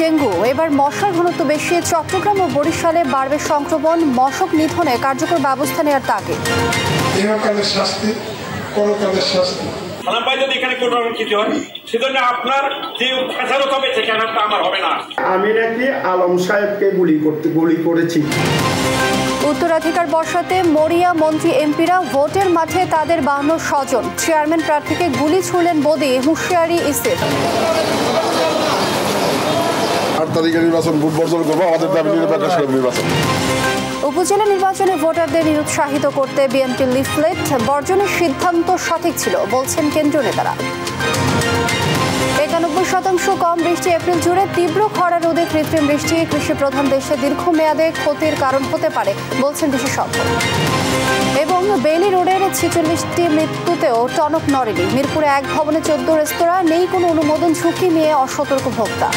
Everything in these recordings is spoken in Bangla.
ডেঙ্গু, এবার মশার ঘনত্ব বেশি। চট্টগ্রাম ও বরিশালে বাড়বে সংক্রমণ। মশক নিধনে কার্যকর ব্যবস্থা নেওয়ার তাগিদ। ইহকালের শাস্তি, পরকালের শাস্তি। যদি এখানে কোনো কিছু হয় সেজন্য আপনার যে খেসারত হবে সে খেসারতটা আমার হবে না। আমি নাকি আলম সাহেবকে গুলি করেছি। উত্তরাধিকার বর্ষাতে মরিয়া মন্ত্রী এমপিরা। ভোটের মাঠে তাদের 52 স্বজন। চেয়ারম্যান প্রার্থীকে গুলি ছুড়লেন বদি, হুঁশিয়ারি ইসির। 8 তারিখে নির্বাচন ভোট বর্জন করবো, আমাদের দাবি নিরপেক্ষ নির্বাচন। উপজেলা নির্বাচনে ভোটারদের নিরুৎসাহিত করতে বিএনপির লিফলেট বর্জনের সিদ্ধান্ত সঠিক ছিল বলছেন কেন্দ্রীয় নেতারা। 91% কম বৃষ্টি। এপ্রিল জুড়ে তীব্র খরা রোধে কৃত্রিম বৃষ্টি কৃষি প্রধান দেশে দীর্ঘমেয়াদে ক্ষতির কারণ হতে পারে বলছেন বিশেষজ্ঞ। এবং বেইলি রোডের 46টি মৃত্যুতেও টনক নড়েনি। মিরপুরে এক ভবনে 14 রেস্তোরাঁ, নেই কোনো অনুমোদন, ঝুঁকি নিয়ে অসতর্ক ভোক্তা।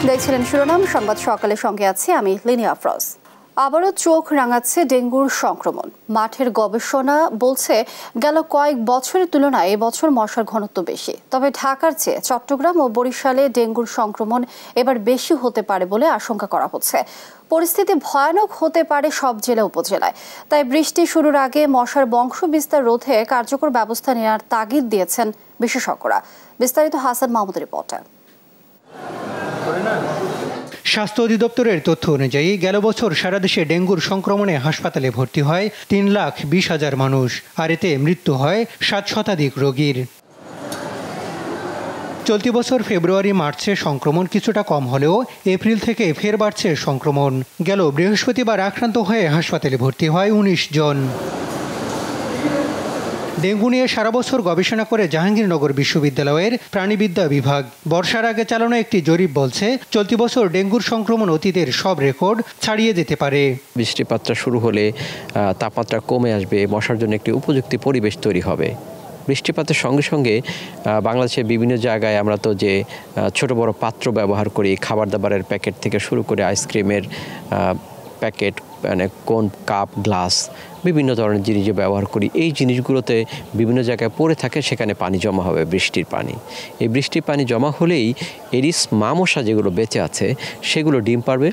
দেখছিলেন শিরোনাম সংবাদ সকালের সঙ্গে আছি আমি লিনিয়া আফরোজ। আবারও চোখ রাঙাচ্ছে ডেঙ্গুর সংক্রমণ। মাঠের গবেষণা বলছে গেল কয়েক বছরের তুলনায় এবছর মশার ঘনত্ব বেশি। তবে ঢাকার চেয়ে চট্টগ্রাম ও বরিশালে ডেঙ্গুর সংক্রমণ এবার বেশি হতে পারে বলে আশঙ্কা করা হচ্ছে। পরিস্থিতি ভয়ানক হতে পারে সব জেলা উপজেলায়। তাই বৃষ্টি শুরুর আগে মশার বংশ বিস্তার রোধে কার্যকর ব্যবস্থা নেওয়ার তাগিদ দিয়েছেন বিশেষজ্ঞরা। বিস্তারিত হাসান মাহমুদের রিপোর্টে। স্বাস্থ্য অধিদপ্তরের তথ্য অনুযায়ী গেল বছর সারা দেশে ডেঙ্গুর সংক্রমণে হাসপাতালে ভর্তি হয় 3,20,000 মানুষ, আর এতে মৃত্যু হয় 7 রোগীর। চলতি বছর ফেব্রুয়ারি মার্চে সংক্রমণ কিছুটা কম হলেও এপ্রিল থেকে ফের বাড়ছে সংক্রমণ। গেল বৃহস্পতিবার আক্রান্ত হয়ে হাসপাতালে ভর্তি হয় 19 জন। ডেঙ্গু নিয়ে সারা বছর গবেষণা করে জাহাঙ্গীরনগর বিশ্ববিদ্যালয়ের প্রাণীবিদ্যা বিভাগ বর্ষার আগে চালানো একটি জরিপ বলছে চলতি বছর ডেঙ্গুর সংক্রমণ অতীতের সব রেকর্ড ছাড়িয়ে যেতে পারে। বৃষ্টিপাতটা শুরু হলে তাপমাত্রা কমে আসবে, মশার জন্য একটি উপযুক্ত পরিবেশ তৈরি হবে। বৃষ্টিপাতের সঙ্গে সঙ্গে বাংলাদেশের বিভিন্ন জায়গায় আমরা তো যে ছোট বড় পাত্র ব্যবহার করি, খাবার দাবারের প্যাকেট থেকে শুরু করে আইসক্রিমের প্যাকেট, মানে কোন কাপ, গ্লাস, বিভিন্ন ধরনের জিনিস ব্যবহার করি, এই জিনিসগুলোতে বিভিন্ন জায়গায় পড়ে থাকে, সেখানে পানি জমা হবে, বৃষ্টির পানি। এই বৃষ্টির পানি জমা হলেই এডিস মা মশা যেগুলো বেঁচে আছে সেগুলো ডিম পারবে,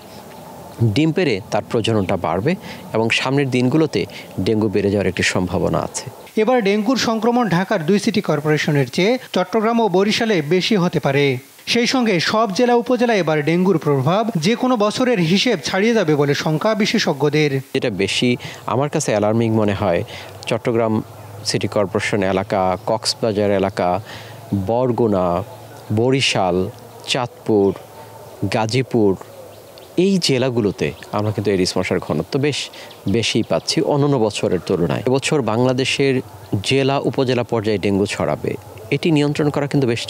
ডিম পেড়ে তার প্রজননটা বাড়বে এবং সামনের দিনগুলোতে ডেঙ্গু বেড়ে যাওয়ার একটি সম্ভাবনা আছে। এবার ডেঙ্গুর সংক্রমণ ঢাকার 2 সিটি কর্পোরেশনের চেয়ে চট্টগ্রাম ও বরিশালে বেশি হতে পারে। সেই সঙ্গে সব জেলা উপজেলায় এবার ডেঙ্গুর প্রভাব যে কোনো বছরের হিসেব ছাড়িয়ে যাবে বলে শঙ্কা বিশেষজ্ঞদের। যেটা বেশি আমার কাছে অ্যালার্মিং মনে হয় চট্টগ্রাম সিটি কর্পোরেশন এলাকা, কক্সবাজার এলাকা, বরগুনা, বরিশাল, চাঁদপুর, গাজীপুর, এই জেলাগুলোতে আমরা কিন্তু এডিস মশার ঘনত্ব বেশি পাচ্ছি অন্যান্য বছরের তুলনায়। এবছর বাংলাদেশের জেলা উপজেলা পর্যায়ে ডেঙ্গু ছড়াবে। এটি নিয়ন্ত্রণ করা কিন্তু বেশ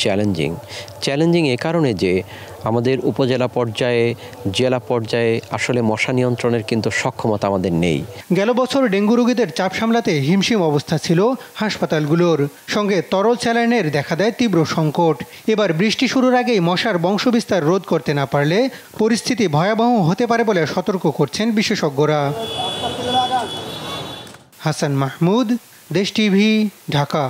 চ্যালেঞ্জিং এ কারণে যে আমাদের উপজেলা পর্যায়ে, জেলা পর্যায়ে আসলে মশা নিয়ন্ত্রণের কিন্তু সক্ষমতা আমাদের নেই। গেল বছর ডেঙ্গু রোগীদের চাপ সামলাতে হিমশিম অবস্থা ছিল হাসপাতালগুলোর। সঙ্গে তরল স্যালাইনের দেখা দেয় তীব্র সংকট। এবার বৃষ্টি শুরুর আগেই মশার বংশবিস্তার রোধ করতে না পারলে পরিস্থিতি ভয়াবহ হতে পারে বলে সতর্ক করছেন বিশেষজ্ঞরা। হাসান মাহমুদ, দেশ টিভি, ঢাকা।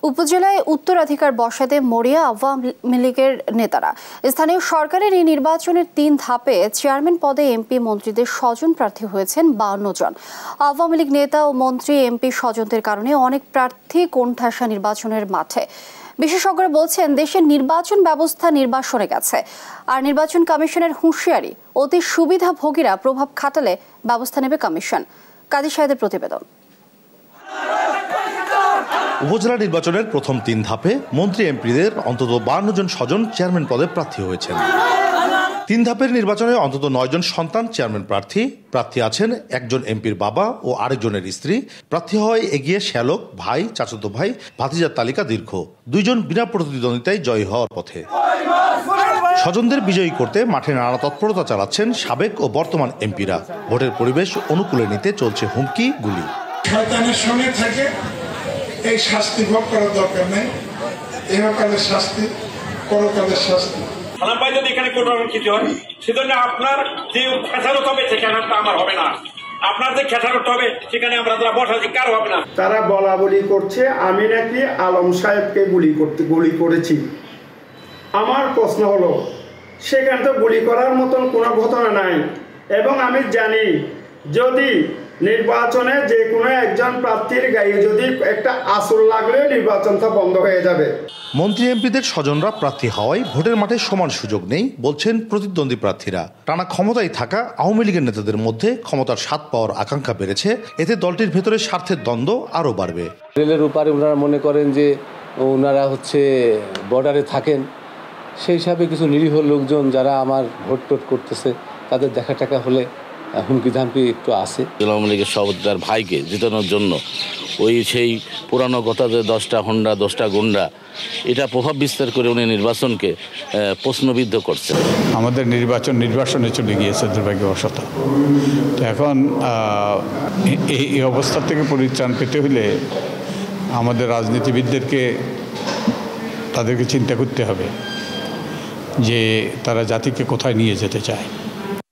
উপজেলায় উত্তরাধিকার বর্ষাতে মরিয়া আওয়ামী লীগের নেতারা। স্থানীয় সরকারের এই নির্বাচনের 3 ধাপে চেয়ারম্যান পদে এমপি মন্ত্রীদের স্বজন প্রার্থী হয়েছেন 52 জন। আওয়ামী লীগ নেতা ও মন্ত্রী এমপি স্বজনদের কারণে অনেক প্রার্থী কোণঠাসা নির্বাচনের মাঠে। বিশেষজ্ঞরা বলছেন দেশের নির্বাচন ব্যবস্থা নির্বাসনে গেছে। আর নির্বাচন কমিশনের হুঁশিয়ারি, অতি সুবিধাভোগীরা প্রভাব খাটালে ব্যবস্থা নেবে কমিশন। কাজী সাহেদের প্রতিবেদন। উপজেলা নির্বাচনের প্রথম 3 ধাপে মন্ত্রী এমপিদের অন্তত 52 জন স্বজন চেয়ারম্যান পদে প্রার্থী হয়েছেন। 3 ধাপের নির্বাচনে অন্তত 9 জন সন্তান চেয়ারম্যান প্রার্থী আছেন একজন এমপির বাবা ও আরেকজনের স্ত্রী। প্রার্থী হয় এগিয়ে শ্যালক, ভাই, চাচাতো ভাই, ভাতিজার তালিকা দীর্ঘ। 2 জন বিনা প্রতিদ্বন্দ্বিতায় জয়ী হওয়ার পথে। স্বজনদের বিজয়ী করতে মাঠে নানা তৎপরতা চালাচ্ছেন সাবেক ও বর্তমান এমপিরা। ভোটের পরিবেশ অনুকূলে নিতে চলছে হুমকি, গুলি। শয়তানের সঙ্গে থেকে এই শাস্তি ভোগ করার দরকার নেই। ইহকালের শাস্তি, পরকালের শাস্তি। যদি এখানে কোনো কিছু হয় সেজন্য আপনার যে খেসারত হবে সে খেসারতটা আমার হবে না। আপনার যে খেসা করতে হবে সেখানে আমরা তারা বসাচ্ছি, কারো হবে না। তারা বলা বলি করছে আমি নাকি আলম সাহেবকে গুলি করেছি। আমার প্রশ্ন হলো, সেখানে তো গুলি করার মতন কোনো ঘটনা নাই, এবং আমি জানি যদি নির্বাচনে যে কোনো একজন প্রার্থীর গায়ে যদি একটা আসর লাগলে নির্বাচনটা বন্ধ হয়ে যাবে। মন্ত্রী এমপিদের স্বজনরা প্রার্থী হওয়ায় ভোটের মাঠে সমান সুযোগ নেই বলছেন প্রতিদ্বন্দ্বী প্রার্থীরা। টানা ক্ষমতায় থাকা আওয়ামী লীগের নেতাদের মধ্যে ক্ষমতার স্বাদ পাওয়ার আকাঙ্ক্ষা বেড়েছে, এতে দলটির ভেতরে স্বার্থের দ্বন্দ্ব আরও বাড়বে। রেলের উপারে ওনারা মনে করেন যে ওনারা বর্ডারে থাকেন, সেই হিসাবে কিছু নিরীহ লোকজন যারা আমার ভোট টোট করতেছে তাদের দেখা টাকা হলে হুমকি ধামকি একটু আছে। আওয়ামী লীগের সভাপতি তার ভাইকে জেতানোর জন্য সেই পুরানো কথা যে 10টা হোন্ডা 10টা গুন্ডা, এটা প্রভাব বিস্তার করে উনি নির্বাচনকে প্রশ্নবিদ্ধ করছেন। আমাদের নির্বাচনে চলে গিয়েছে দুর্ভাগ্যবশত। তো এখন এই অবস্থা থেকে পরিত্রাণ পেতে হলে আমাদের রাজনীতিবিদদেরকে তাদেরকে চিন্তা করতে হবে যে তারা জাতিকে কোথায় নিয়ে যেতে চায়।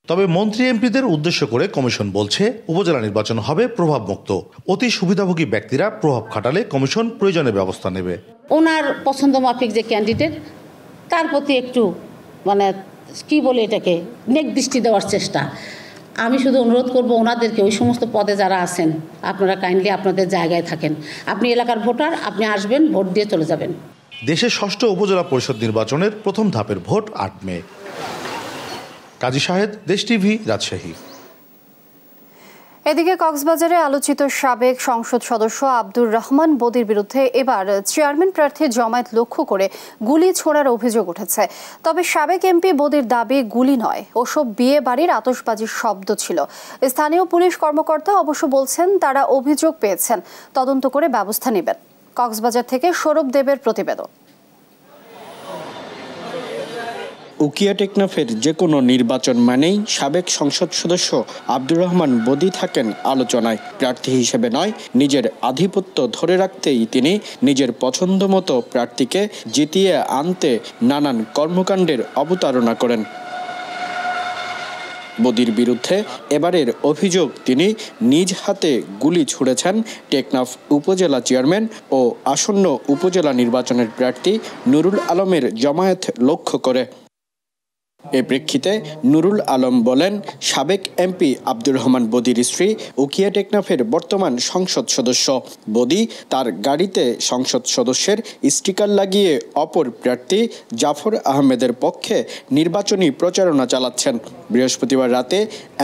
তবে মন্ত্রী এমপিদের উদ্দেশ্য করে কমিশন বলছে উপজেলা নির্বাচন হবে প্রভাবমুক্ত। অতি সুবিধাভোগী ব্যক্তিরা প্রভাব খাটালে কমিশন প্রয়োজনীয় ব্যবস্থা নেবে। ওনার পছন্দ মাফিক যে ক্যান্ডিডেট তার প্রতি একটু কি বলে এটাকে নেক দৃষ্টি দেওয়ার চেষ্টা। আমি শুধু অনুরোধ করব ওনাদেরকে, ওই সমস্ত পদে যারা আছেন আপনারা কাইন্ডলি আপনাদের জায়গায় থাকেন। আপনি এলাকার ভোটার, আপনি আসবেন, ভোট দিয়ে চলে যাবেন। দেশের 6ষ্ঠ উপজেলা পরিষদ নির্বাচনের প্রথম ধাপের ভোট 8 মে। কাজী শাহেদ, দেশ টিভি, রাজশাহী। এদিকে কক্সবাজারে আলোচিত সাবেক সংসদ সদস্য আব্দুর রহমান বদির বিরুদ্ধে এবার চেয়ারম্যান প্রার্থী জমায়েত লক্ষ্য করে গুলি ছোড়ার অভিযোগ উঠেছে। তবে সাবেক এমপি বদির দাবি গুলি নয়, ওসব বিয়ে বাড়ির আতশবাজির শব্দ ছিল। স্থানীয় পুলিশ কর্মকর্তা অবশ্য বলছেন তারা অভিযোগ পেয়েছেন, তদন্ত করে ব্যবস্থা নেবেন। কক্সবাজার থেকে সৌরভ দেবের প্রতিবেদন। উকিয়া টেকনাফের যে কোনো নির্বাচন মানেই সাবেক সংসদ সদস্য আব্দুর রহমান বদি থাকেন আলোচনায়। প্রার্থী হিসেবে নয়, নিজের আধিপত্য ধরে রাখতেই তিনি নিজের পছন্দ মতো প্রার্থীকে জিতিয়ে আনতে নানান কর্মকাণ্ডের অবতারণা করেন। বদির বিরুদ্ধে এবারের অভিযোগ তিনি নিজ হাতে গুলি ছুড়েছেন টেকনাফ উপজেলা চেয়ারম্যান ও আসন্ন উপজেলা নির্বাচনের প্রার্থী নুরুল আলমের জমায়েত লক্ষ্য করে। এ প্রেক্ষিতে নুরুল আলম বলেন, সাবেক এমপি আব্দুর রহমান বদির স্ত্রী উকিয়া টেকনাফের বর্তমান সংসদ সদস্য। বদি তার গাড়িতে সংসদ সদস্যের স্টিকার লাগিয়ে অপর প্রার্থী জাফর আহমেদের পক্ষে নির্বাচনী প্রচারণা চালাচ্ছেন। বৃহস্পতিবার রাতে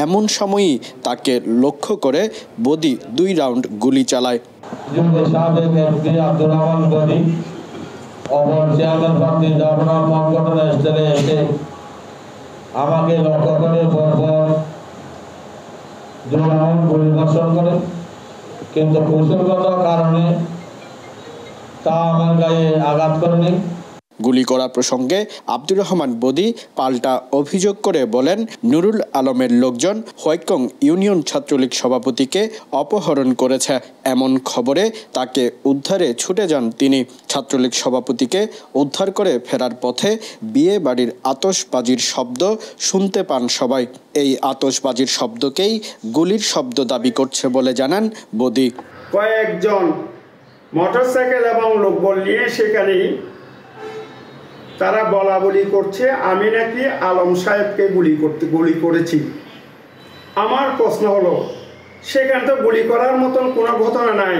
এমন সময়ই তাকে লক্ষ্য করে বদি 2 রাউন্ড গুলি চালায়। আমাকে লক্ষ্য করে পরপর পরিদর্শন করে, কিন্তু কৌশলগত কারণে তা আমার গায়ে আঘাত করেনি। গুলি করা প্রসঙ্গে আব্দুর রহমান বদি পাল্টা অভিযোগ করে বলেন, নুরুল আলমের লোকজন হোয়াইকং ইউনিয়ন ছাত্রলীগ সভাপতিকে অপহরণ করেছে। এমন খবরে তাকে উদ্ধারে ছুটে যান তিনি। ছাত্রলীগ সভাপতিকে উদ্ধার করে ফেরার পথে বিয়ে বাড়ির আতশবাজির শব্দ শুনতে পান সবাই। এই আতশবাজির শব্দকেই গুলির শব্দ দাবি করছে বলে জানান বদি। কয়েকজন মোটরসাইকেল এবং লোকবল নিয়ে সেখানে তারা বলা বলি করছে আমি নাকি আলম সাহেবকে গুলি করেছি। আমার প্রশ্ন হলো, সেখানে তো গুলি করার মতন কোনো ঘটনা নাই।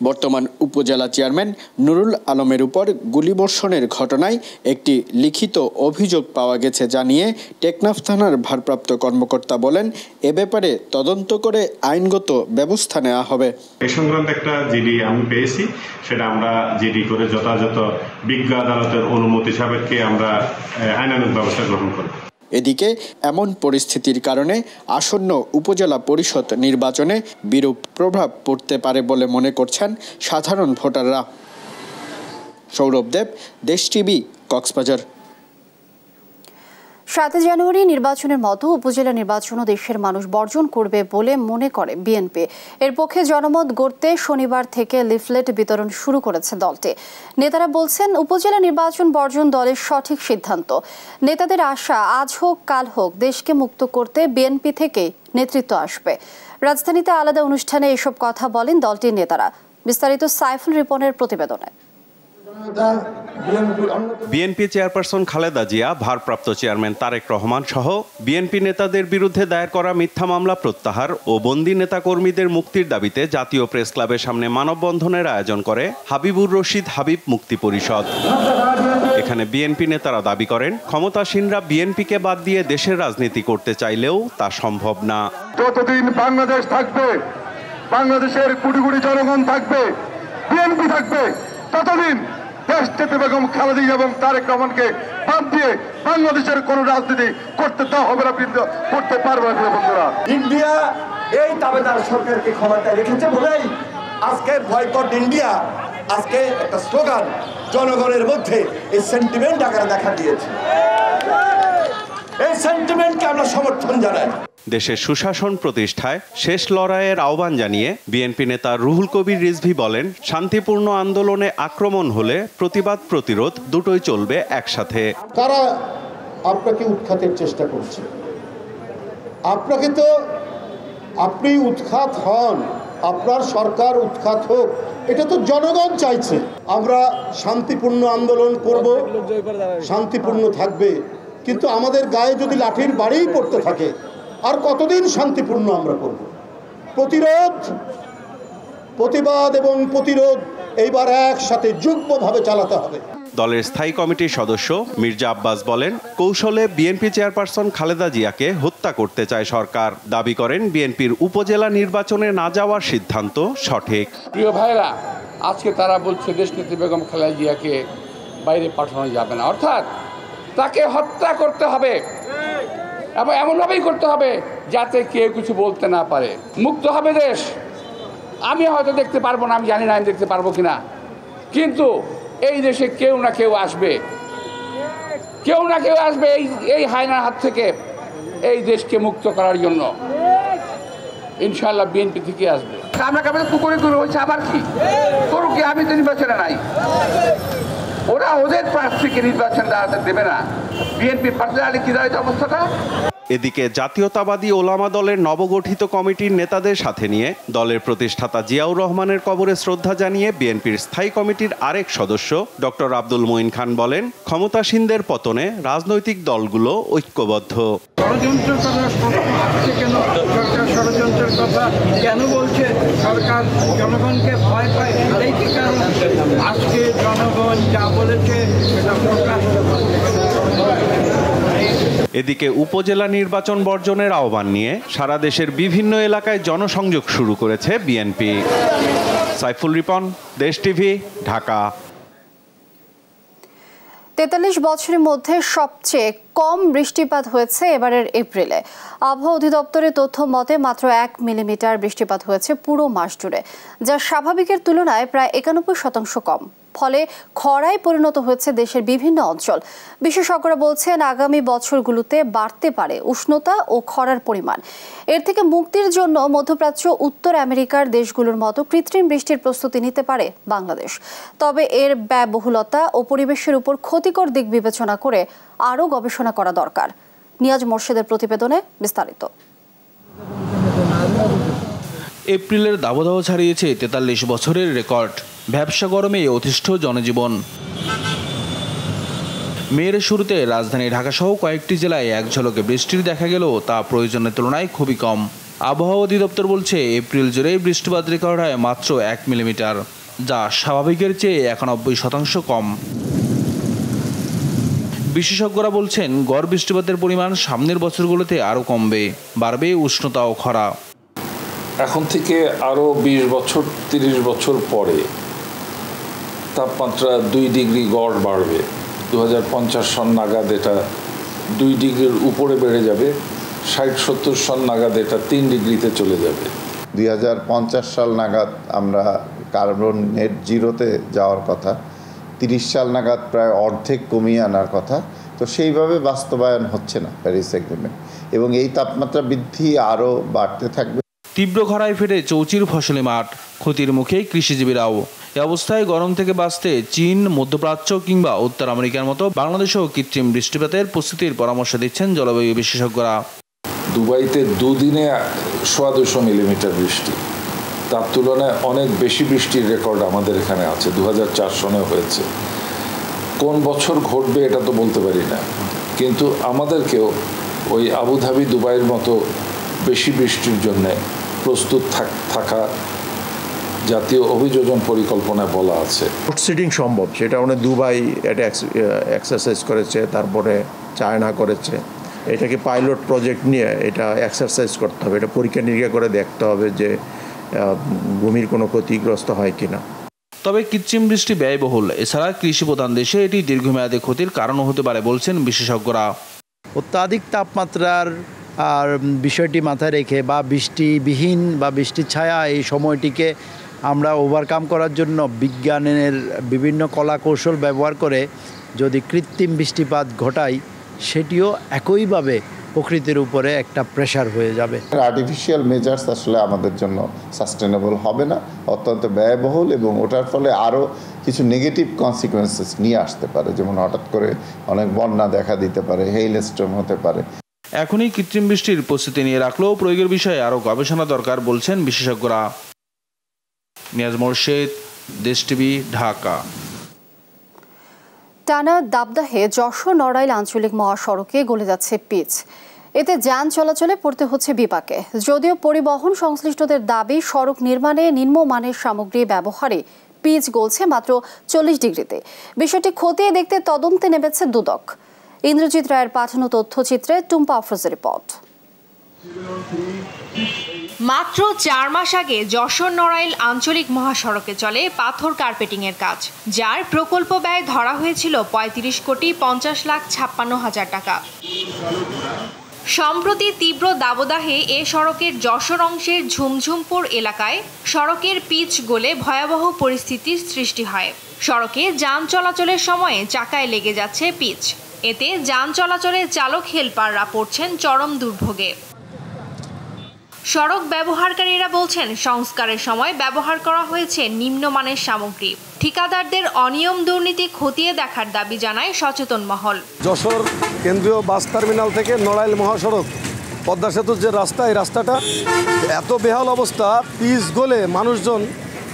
বর্তমান উপজেলা চেয়ারম্যান নুরুল আলমের উপর গুলিবর্ষণের ঘটনায় একটি লিখিত অভিযোগ পাওয়া গেছে জানিয়ে টেকনাফ থানার ভারপ্রাপ্ত কর্মকর্তা বলেন, এ ব্যাপারে তদন্ত করে আইনগত ব্যবস্থা নেওয়া হবে। এই সংক্রান্ত একটা জিডি আমি পেয়েছি, সেটা আমরা জিডি করে যথাযথ বিজ্ঞ আদালতের অনুমতি সাপেক্ষে আমরা আইনানুগ ব্যবস্থা গ্রহণ করব। এদিকে এমন পরিস্থিতির কারণে আসন্ন উপজেলা পরিষদ নির্বাচনে বিরূপ প্রভাব পড়তে পারে বলে মনে করছেন সাধারণ ভোটাররা। সৌরভ দেব, দেশ টিভি, কক্সবাজার। 7 জানুয়ারি নির্বাচনের মতো উপজেলা নির্বাচনও দেশের মানুষ বর্জন করবে বলে মনে করে বিএনপি। এর পক্ষে জনমত গড়তে শনিবার থেকে লিফলেট বিতরণ শুরু করেছে দলটি। নেতারা বলছেন, উপজেলা নির্বাচন বর্জন দলের সঠিক সিদ্ধান্ত। নেতাদের আশা, আজ হোক কাল হোক দেশকে মুক্ত করতে বিএনপি থেকে নেতৃত্ব আসবে। রাজধানীতে আলাদা অনুষ্ঠানে এসব কথা বলেন দলটির নেতারা। বিস্তারিত সাইফুল রিপনের প্রতিবেদনে। বিএনপি চেয়ারপারসন খালেদা জিয়া, ভারপ্রাপ্ত চেয়ারম্যান তারেক রহমান সহ বিএনপি নেতাদের বিরুদ্ধে দায়ের করা মিথ্যা মামলা প্রত্যাহার ও বন্দী নেতাকর্মীদের মুক্তির দাবিতে জাতীয় প্রেস ক্লাবের সামনে মানববন্ধনের আয়োজন করে হাবিবুর রশিদ হাবিব মুক্তি পরিষদ। এখানে বিএনপি নেতারা দাবি করেন, ক্ষমতাসীনরা বিএনপিকে বাদ দিয়ে দেশের রাজনীতি করতে চাইলেও তা সম্ভব না। যতদিন বাংলাদেশ থাকবে, বাংলাদেশের কোটি কোটি জনগণ থাকবে, বিএনপি থাকবে, ততদিন দেশনেত্রী বেগম খালেদা জিয়া এবং তারেক রহমানকে বাদ দিয়ে বাংলাদেশের কোন রাজনীতি করতে দেওয়া হবে না, করতে পারবে না। বন্ধুরা, ইন্ডিয়া এই দাবেদার সরকারকে ক্ষমতায় রেখেছে বলেই আজকে বয়কট ইন্ডিয়া আজকে একটা স্লোগান জনগণের মধ্যে এই সেন্টিমেন্ট আকারে দেখা দিয়েছে। এই সেন্টিমেন্টকে আমরা সমর্থন জানাই। দেশের সুশাসন প্রতিষ্ঠায় শেষ লড়াইয়ের আহ্বান জানিয়ে বিএনপি নেতা রুহুল কবির রিজভী বলেন, শান্তিপূর্ণ আন্দোলনে আক্রমণ হলে প্রতিবাদ প্রতিরোধ দুটোই চলবে একসাথে। কারা আপনাকে উৎখাতের চেষ্টা করছে? আপনাকে তো আপনি উৎখাত হন, আপনার সরকার উৎখাত হোক, এটা তো জনগণ চাইছে। আমরা শান্তিপূর্ণ আন্দোলন করব, শান্তিপূর্ণ থাকবে, কিন্তু আমাদের গায়ে যদি লাঠির বাড়িই পড়তে থাকে আর কতদিন শান্তিপূর্ণ আমরা করব? প্রতিবাদ এবং প্রতিরোধ এইবার একসাথে যুগ্মভাবে চালাতে হবে। দলের স্থায়ী কমিটির সদস্য মির্জা আব্বাস বলেন, কৌশলে বিএনপি চেয়ারপারসন খালেদা জিয়াকে হত্যা করতে চায় সরকার। দাবি করেন, বিএনপির উপজেলা নির্বাচনে না যাওয়ার সিদ্ধান্ত সঠিক। প্রিয় ভাইরা, আজকে তারা বলছে দেশনেত্রী বেগম খালেদা জিয়াকে বাইরে পাঠানো যাবে না, অর্থাৎ তাকে হত্যা করতে হবে এবং এমনভাবেই করতে হবে যাতে কেউ কিছু বলতে না পারে। মুক্ত হবে দেশ। আমি হয়তো দেখতে পারবো না, আমি জানি না আমি দেখতে পারবো কিনা, কিন্তু এই দেশে কেউ না কেউ আসবে, কেউ না কেউ আসবে এই হায়নার হাত থেকে এই দেশকে মুক্ত করার জন্য। ইনশাআল্লাহ বিএনপি থেকে আসবে। আমরা কেমন পুকুরে করে হয়েছে, আবার কি করুক, আমি তো নির্বাচনে নাই। ওরা ওদের প্রার্থীকে নির্বাচন দেবে না। বিএনপি পার্সোনালি কি দাঁড়িয়ে অবস্থাটা। এদিকে জাতীয়তাবাদী ওলামা দলের নবগঠিত কমিটির নেতাদের সাথে নিয়ে দলের প্রতিষ্ঠাতা জিয়াউর রহমানের কবরে শ্রদ্ধা জানিয়ে বিএনপির স্থায়ী কমিটির আরেক সদস্য ডক্টর আব্দুল মঈন খান বলেন, ক্ষমতাসীনদের পতনে রাজনৈতিক দলগুলো ঐক্যবদ্ধ। ষড়যন্ত্রের কথা কেন বলছে সরকার? জনগণকে ভয় পায়, এই কি কারণ? আজকে জনগণ যা বলেছে সেটা প্রকাশ। এদিকে উপজেলা নির্বাচন বর্জনের আহ্বান নিয়ে সারা দেশের বিভিন্ন এলাকায় জনসংযোগ শুরু করেছে বিএনপি। সাইফুল রিপন, দেশ টিভি, ঢাকা। 43 বছরের মধ্যে সবচেয়ে কম বৃষ্টিপাত হয়েছে এবারের এপ্রিলে। আবহাওয়া অধিদপ্তরের তথ্য মতে মাত্র 1 মিলিমিটার বৃষ্টিপাত হয়েছে পুরো মাস জুড়ে, যা স্বাভাবিকের তুলনায় প্রায় 91% কম। ফলে খরায় পরিণত হয়েছে দেশের বিভিন্ন অঞ্চল। বিশেষজ্ঞরা বলছেন, আগামী বছরগুলোতে বাড়তে পারে উষ্ণতা ও খরার পরিমাণ। এর থেকে মুক্তির জন্য মধ্যপ্রাচ্য, উত্তর আমেরিকার দেশগুলোর মতো কৃত্রিম বৃষ্টির প্রস্তুতি নিতে পারে বাংলাদেশ। তবে এর ব্যয়বহুলতা ও পরিবেশের উপর ক্ষতিকর দিক বিবেচনা করে আরও গবেষণা করা দরকার। নিয়াজ মোর্শেদের প্রতিবেদনে বিস্তারিত। এপ্রিলের দাবদাহ ছাড়িয়েছে 43 বছরের রেকর্ড। ব্যবসা গরমে অতিষ্ঠ জনজীবন। মেয়ের শুরুতে রাজধানী ঢাকাসহ কয়েকটি জেলায় এক ঝলকে বৃষ্টির দেখা গেলেও তা প্রয়োজনের তুলনায় খুবই কম। আবহাওয়া অধিদপ্তর বলছে, এপ্রিল জুড়ে বৃষ্টিপাত রেকর্ড হয় মাত্র 1 মিলিমিটার, যা স্বাভাবিকের চেয়ে 91% কম। বিশেষজ্ঞরা বলছেন, গড় বৃষ্টিপাতের পরিমাণ সামনের বছরগুলোতে আরও কমবে, বাড়বে উষ্ণতা ও খরা। এখন থেকে আরও 20 বছর 30 বছর পরে তাপমাত্রা 2 ডিগ্রি গড় বাড়বে। 2050 সন নাগাদ এটা 2 ডিগ্রির উপরে বেড়ে যাবে। 60-70 সন নাগাদ এটা 3 ডিগ্রিতে চলে যাবে। 2050 সাল নাগাদ আমরা কার্বন নেট জিরোতে যাওয়ার কথা, 30 সাল নাগাদ প্রায় অর্ধেক কমিয়ে আনার কথা, তো সেইভাবে বাস্তবায়ন হচ্ছে না প্যারিস এগ্রিমেন্ট, এবং এই তাপমাত্রা বৃদ্ধি আরও বাড়তে থাকবে। তীব্র খরায় ফেটে চৌচির ফসলি মাঠ, ক্ষতির মুখে কৃষিজীবীরাও। এ অবস্থায় গরম থেকে বাঁচতে চীন, মধ্যপ্রাচ্য কিংবা উত্তর আমেরিকার মতো বাংলাদেশেও কৃত্রিম বৃষ্টিপাতের প্রস্তুতির পরামর্শ দিচ্ছেন জলবায়ু বিশেষজ্ঞরা। দুবাইতে দুদিনে 250 মিলিমিটার বৃষ্টি, তার তুলনায় অনেক বেশি বৃষ্টির রেকর্ড আমাদের এখানে আছে। 2004 সনে হয়েছে। কোন বছর ঘটবে এটা তো বলতে পারি না, কিন্তু আমাদেরকেও ওই আবুধাবি, দুবাইয়ের মতো বেশি বৃষ্টির জন্য প্রস্তুত থাকা জাতীয় অভিযোজন পরিকল্পনায় বলা আছে। লোডশেডিং সম্ভব, সেটা মানে দুবাই এটা এক্সারসাইজ করেছে, তারপরে চায়না করেছে। এটাকে পাইলট প্রজেক্ট নিয়ে এটা এক্সারসাইজ করতে হবে, এটা পরীক্ষা নিরীক্ষা করে দেখতে হবে যে ভূমির কোনো ক্ষতিগ্রস্ত হয় কিনা। তবে কৃত্রিম বৃষ্টি ব্যয়বহুল, এছাড়া কৃষি প্রধান দেশে এটি দীর্ঘমেয়াদী ক্ষতির কারণও হতে পারে বলছেন বিশেষজ্ঞরা। অত্যাধিক তাপমাত্রার আর বিষয়টি মাথায় রেখে বা বৃষ্টিবিহীন বা বৃষ্টির ছায়া এই সময়টিকে আমরা ওভারকাম করার জন্য বিজ্ঞানের বিভিন্ন কলা কৌশল ব্যবহার করে যদি কৃত্রিম বৃষ্টিপাত ঘটাই, সেটিও একইভাবে প্রকৃতির উপরে একটা প্রেশার হয়ে যাবে। আর্টিফিশিয়াল মেজার্স আসলে আমাদের জন্য সাস্টেনেবল হবে না, অত্যন্ত ব্যয়বহুল, এবং ওটার ফলে আরও কিছু নেগেটিভ কনসিকুয়েন্সেস নিয়ে আসতে পারে, যেমন হঠাৎ করে অনেক বন্যা দেখা দিতে পারে, হেইলস্টর্ম হতে পারে। এখনই কৃত্রিম বৃষ্টির প্রস্তুতি নিয়ে রাখলেও প্রয়োগের বিষয়ে আরও গবেষণা দরকার বলছেন বিশেষজ্ঞরা। নিয়াজ মোর্শেদ, দেশ টিভি, ঢাকা। টানা দাবদাহে যশোর নড়াইল আঞ্চলিক মহাসড়কে গলে যাচ্ছে পিচ। এতে যান চলাচলে পড়তে হচ্ছে বিপাকে। যদিও পরিবহন সংশ্লিষ্টদের দাবি, সড়ক নির্মাণে নিম্নমানের সামগ্রী ব্যবহারে পিচ গলছে মাত্র 40 ডিগ্রিতে। বিষয়টি খতিয়ে দেখতে তদন্তে নেমেছে দুদক। ইন্দ্রজিৎ রায়ের পাঠানো তথ্যচিত্রে টুম্পা আফরোজের রিপোর্ট। মাত্র 4 মাস আগে যশোর নড়াইল আঞ্চলিক মহাসড়কে চলে পাথর কার্পেটিংয়ের কাজ, যার প্রকল্প ব্যয় ধরা হয়েছিল 35,50,56,000 টাকা। সম্প্রতি তীব্র দাবদাহে এ সড়কের যশোর অংশের ঝুমঝুমপুর এলাকায় সড়কের পিচ গলে ভয়াবহ পরিস্থিতির সৃষ্টি হয়। সড়কে যান চলাচলের সময়ে চাকায় লেগে যাচ্ছে পিচ। এতে যান চলাচলে চালক হেলপাররা পড়ছেন চরম দুর্ভোগে। সড়ক ব্যবহারকারীরা বলছেন, সংস্কারের সময় ব্যবহার করা হয়েছে নিম্নমানের সামগ্রী। ঠিকাদারদের অনিয়ম দুর্নীতি খতিয়ে দেখার দাবি জানায় সচেতন মহল। যশোর কেন্দ্রীয় বাস টার্মিনাল থেকে নড়াইল মহাসড়ক পদ্মা সেতুর যে রাস্তা, এই রাস্তাটা এত বেহাল অবস্থা, পিচ গলে মানুষজন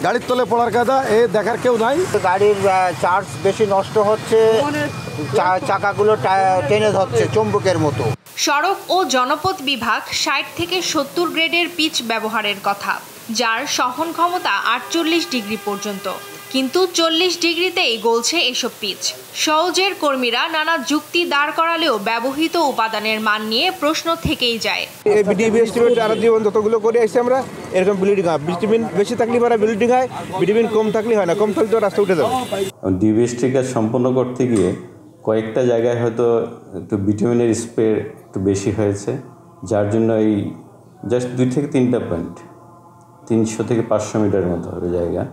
গাড়ির তলে পড়ার কায়দা, এ দেখার কেউ নাই। গাড়ির চার্জ বেশি নষ্ট হচ্ছে, চাকাগুলো টেনে ধরছে চুম্বকের মতো। সড়ক ও জনপথ বিভাগ 60 থেকে 70 গ্রেডের পিচ ব্যবহারের কথা, যার সহন ক্ষমতা 48 ডিগ্রি পর্যন্ত। কিন্তু 40 ডিগ্রিতেই গলছে এসব পিচ। সওজের কর্মীরা নানা যুক্তি দাঁড় করালেও ব্যবহৃত উপাদানের মান নিয়ে প্রশ্ন থেকেই যায়। যতগুলো করে এসে আমরা এরকম বিল্ডিং হয়, ভিটামিন বেশি থাকলে বিল্ডিং হয়, ভিটামিন কম থাকলে হয় না, কম থাকলে রাস্তা উঠে যাবে। ডিবিএসটির কাজ সম্পন্ন করতে গিয়ে কয়েকটা জায়গায় হয়তো একটু ভিটামিনের স্প্রে একটু বেশি হয়েছে, যার জন্য এই জাস্ট 2 থেকে 3টা পয়েন্ট 300 থেকে 500 মিটারের মতো হবে জায়গা,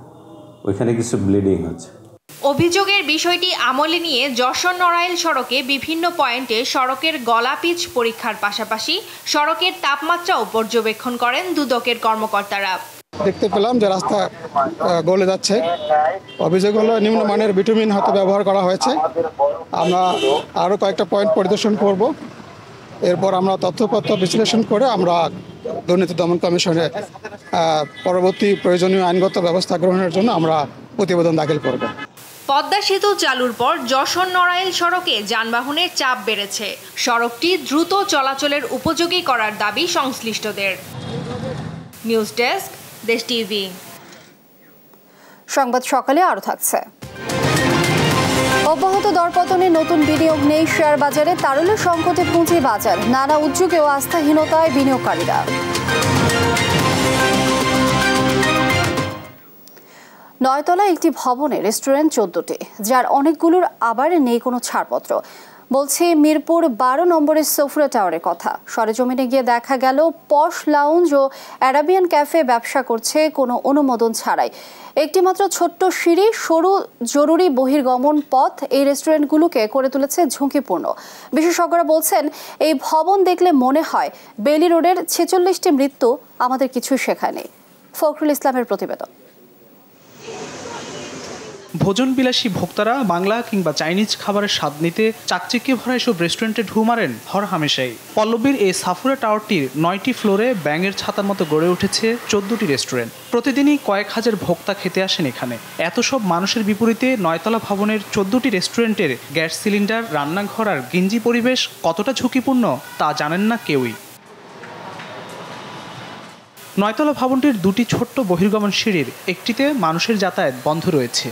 ওইখানে কিছু ব্লিডিং হচ্ছে। অভিযোগের বিষয়টি আমলে নিয়ে যশোর নড়াইল সড়কে বিভিন্ন পয়েন্টে সড়কের গলা পিচ পরীক্ষার পাশাপাশি সড়কের তাপমাত্রাও পর্যবেক্ষণ করেন দুদকের কর্মকর্তারা। দেখতে পেলাম যে রাস্তা গলে যাচ্ছে। অভিযোগ হলো নিম্নমানের ভিটামিন হয়তো ব্যবহার করা হয়েছে। আমরা আরও কয়েকটা পয়েন্ট পরিদর্শন করব, এরপর আমরা তথ্যপত্র বিশ্লেষণ করে আমরা দুর্নীতি দমন কমিশনে পরবর্তী প্রয়োজনীয় আইনগত ব্যবস্থা গ্রহণের জন্য আমরা প্রতিবেদন দাখিল করব। পদ্মা সেতু চালুর পর যশোর নড়াইল সড়কে যানবাহনের চাপ বেড়েছে। সড়কটি দ্রুত চলাচলের উপযোগী করার দাবি সংশ্লিষ্টদের। নিউজ ডেস্ক, দেশ টিভি। সংবাদ সকালে আরো থাকছে। অব্যাহত দরপতনে নতুন বিনিয়োগ নেই শেয়ার বাজারে, তারল্য সংকটে পুঁজি বাজার, নানা উদ্যোগে ও আস্থাহীনতায় বিনিয়োগকারীরা। নয়তলা একটি ভবনে রেস্টুরেন্ট 14টি, যার অনেকগুলোর আবার নেই কোনো ছাড়পত্র। বলছি মিরপুর 12 নম্বরের সোফরা টাওয়ারের কথা। সরেজমিনে গিয়ে দেখা গেল পশ লাউঞ্জ ও অ্যারাবিয়ান ক্যাফে ব্যবসা করছে কোনো অনুমোদন ছাড়াই। একটি মাত্র ছোট্ট সিঁড়ি, সরু জরুরি বহির্গমন পথ এই রেস্টুরেন্টগুলোকে করে তুলেছে ঝুঁকিপূর্ণ। বিশেষজ্ঞরা বলছেন, এই ভবন দেখলে মনে হয় বেইলি রোডের 46টি মৃত্যু আমাদের কিছুই শেখায়নি। ফখরুল ইসলামের প্রতিবেদন। ভোজন বিলাসী ভোক্তারা বাংলা কিংবা চাইনিজ খাবারের স্বাদ নিতে চাকচিক্যে ভরা এসব রেস্টুরেন্টে ঢু মারেন হরহামেশাই। পল্লবীর এই সাফুরা টাওয়ারটির 9টি ফ্লোরে ব্যাঙের ছাতার মতো গড়ে উঠেছে 14টি রেস্টুরেন্ট। প্রতিদিনই কয়েক হাজার ভোক্তা খেতে আসেন এখানে। এত সব মানুষের বিপরীতে 9তলা ভবনের 14টি রেস্টুরেন্টের গ্যাস সিলিন্ডার, রান্নাঘর আর গেঞ্জি পরিবেশ কতটা ঝুঁকিপূর্ণ তা জানেন না কেউই। 9তলা ভবনটির 2টি ছোট্ট বহির্গমন সিঁড়ির একটিতে মানুষের যাতায়াত বন্ধ রয়েছে।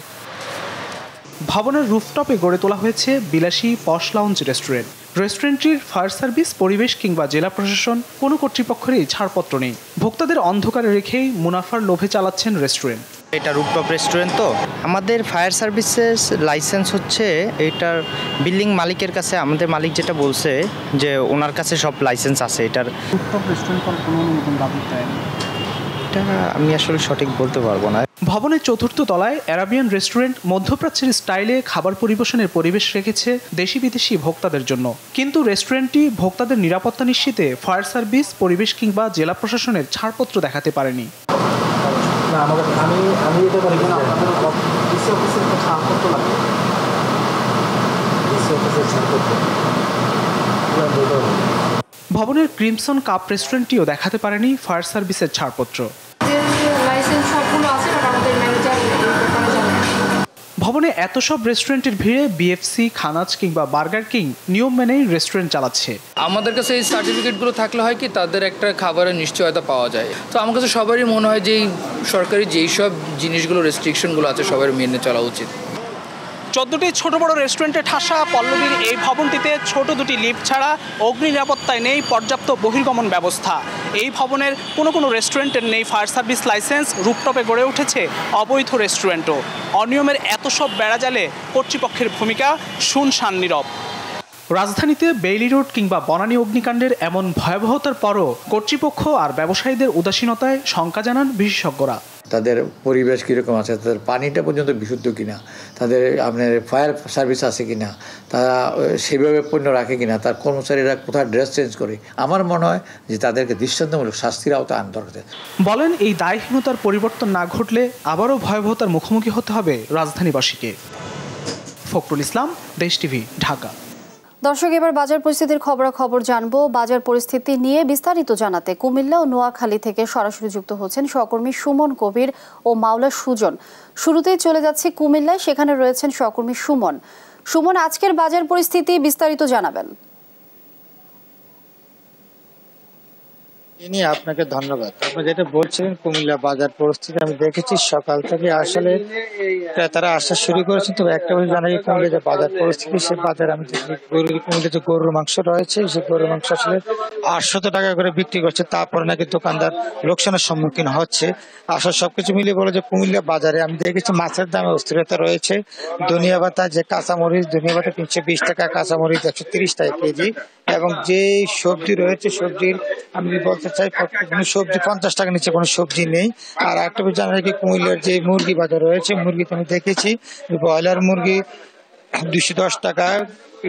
ভবনের রুফটপে গড়ে তোলা হয়েছে বিলাসী পশ লাউঞ্জ রেস্টুরেন্ট। রেস্টুরেন্টটির ফায়ার সার্ভিস, পরিবেশ কিংবা জেলা প্রশাসন কোনো কর্তৃপক্ষেরই ছাড়পত্র নেই। ভোক্তাদের অন্ধকারে রেখেই মুনাফার লোভে চালাচ্ছেন রেস্টুরেন্ট। এটা রুফটপ রেস্টুরেন্ট, তো আমাদের ফায়ার সার্ভিসেস লাইসেন্স হচ্ছে এটার বিল্ডিং মালিকের কাছে। আমাদের মালিক যেটা বলছে যে ওনার কাছে সব লাইসেন্স আছে। এটার রুফটপ রেস্টুরেন্ট কোনো অনুমোদন দাবি দেয়নি। আমি আসলে সঠিক বলতে পারবো না। ভবনের 4র্থ তলায় অ্যারাবিয়ান রেস্টুরেন্ট মধ্যপ্রাচ্যের স্টাইলে খাবার পরিবেশনের পরিবেশ রেখেছে দেশি বিদেশি ভোক্তাদের জন্য। কিন্তু রেস্টুরেন্টটি ভোক্তাদের নিরাপত্তা নিশ্চিতে ফায়ার সার্ভিস, পরিবেশ কিংবা জেলা প্রশাসনের ছাড়পত্র দেখাতে পারেনি। ভবনের ক্রিমসন কাপ রেস্টুরেন্টটিও দেখাতে পারেনি ফায়ার সার্ভিসের ছাড়পত্র। ভবনে এত সব রেস্টুরেন্টের ভিড়ে বিএফসি, খানাজ কিংবা বার্গার কিং নিয়ম মেনেই রেস্টুরেন্ট চালাচ্ছে। আমাদের কাছে এই সার্টিফিকেটগুলো থাকলে হয় কি তাদের একটা খাবারের নিশ্চয়তা পাওয়া যায়। তো আমার কাছে সবারই মনে হয় যে সরকারি যেই সব জিনিসগুলো রেস্ট্রিকশনগুলো আছে সবার মেনে চলা উচিত। 14টি ছোট বড় রেস্টুরেন্টে ঠাসা পল্লবীর এই ভবনটিতে ছোট 2টি লিফট ছাড়া অগ্নি নিরাপত্তায় নেই পর্যাপ্ত বহির্গমন ব্যবস্থা। এই ভবনের কোনো রেস্টুরেন্টের নেই ফায়ার সার্ভিস লাইসেন্স। রুফটপে গড়ে উঠেছে অবৈধ রেস্টুরেন্টও। অনিয়মের এত সব বেড়াজালে কর্তৃপক্ষের ভূমিকা শুনশান নীরব। রাজধানীতে বেইলি রোড কিংবা বনানী অগ্নিকাণ্ডের এমন ভয়াবহতার পরও কর্তৃপক্ষ আর ব্যবসায়ীদের উদাসীনতায় শঙ্কা জানান বিশেষজ্ঞরা। তাদের পরিবেশ কীরকম আছে, তাদের পানিটা পর্যন্ত বিশুদ্ধ কিনা, তাদের আপনার ফায়ার সার্ভিস আছে কিনা, তারা সেভাবে পণ্য রাখে কিনা, তার কর্মচারীরা কোথায় ড্রেস চেঞ্জ করে। আমার মনে হয় যে তাদেরকে দৃষ্টান্তমূলক শাস্তির আওতায় আনতে হবে। বলেন, এই দায়হীনতার পরিবর্তন না ঘটলে আবারও ভয়াবহতার মুখোমুখি হতে হবে রাজধানীবাসীকে। ফখরুল ইসলাম, দেশ টিভি, ঢাকা। দর্শক, এবার বাজার পরিস্থিতির খবরাখবর জানবো। বাজার পরিস্থিতি নিয়ে বিস্তারিত জানাতে কুমিল্লা ও নোয়াখালী থেকে সরাসরি যুক্ত হচ্ছেন সহকর্মী সুমন কবির ও মাওলা সুজন। শুরুতেই চলে যাচ্ছে কুমিল্লায়, সেখানে রয়েছেন সহকর্মী সুমন। সুমন, আজকের বাজার পরিস্থিতি বিস্তারিত জানাবেন। আপনাকে ধন্যবাদ। আপনি যেটা বলছিলেন কুমিল্লা বাজার পরিস্থিতি আমি দেখেছি সকাল থেকে আসলে ক্রেতারা আসা শুরু করেছেন। তবে একটা বিষয় জানা যায়, কুমিল্লা যে বাজার পরিস্থিতি, সে বাজার আমি কুমিল্লা যে গরুর মাংস রয়েছে, সেই গরুর মাংস আসলে 800 টাকা করে বিক্রি করছে। তারপরে নাকি দোকানদার লোকসানের সম্মুখীন হচ্ছে। আসলে সবকিছু মিলিয়ে বলে যে কুমিল্লা বাজারে আমি দেখেছি মাছের দামে অস্থিরতা রয়েছে। ধনিয়া পাতা, যে কাঁচামরিচ, ধনিয়া পাতা 320 টাকা, কাঁচামরিচ 130 টাকা কেজি। এবং যে সবজি রয়েছে, সবজির আমি বলতে চাই কোনো সবজি 50 টাকা নিচে কোনো সবজি নেই। আর একটা জানা যায় কি কুমিল্লার যে মুরগি বাজার রয়েছে, মুরগিতে আমি দেখেছি ব্রয়লার মুরগি 210 টাকা,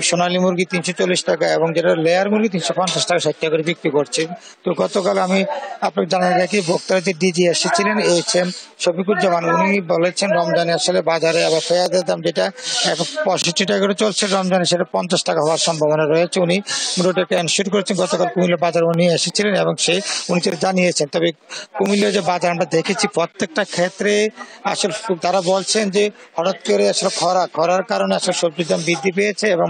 সোনালী মুরগি 340 টাকা এবং যেটা লেয়ার মুরগি 350 টাকা 60 টাকা করে বিক্রি করছে। তো গতকাল আমি আপনাকে জানাই রাখি, ভোক্তারা যে ডিজি এসেছিলেন HM শফিকুজ্জামান, উনি বলেছেন রমজানে আসলে বাজারে আবার পেঁয়াজের দাম যেটা এখন 65 টাকা করে চলছে, রমজানে সেটা 50 টাকা হওয়ার সম্ভাবনা রয়েছে। উনি মোটামুটি এনশিওর করেছেন। গতকাল কুমিল্লা বাজার উনি এসেছিলেন এবং উনি সেটা জানিয়েছেন। তবে কুমিল্লার যে বাজার আমরা দেখেছি প্রত্যেকটা ক্ষেত্রে আসলে তারা বলছেন যে হঠাৎ করে আসলে খরার কারণে আসলে সবজির দাম বৃদ্ধি পেয়েছে এবং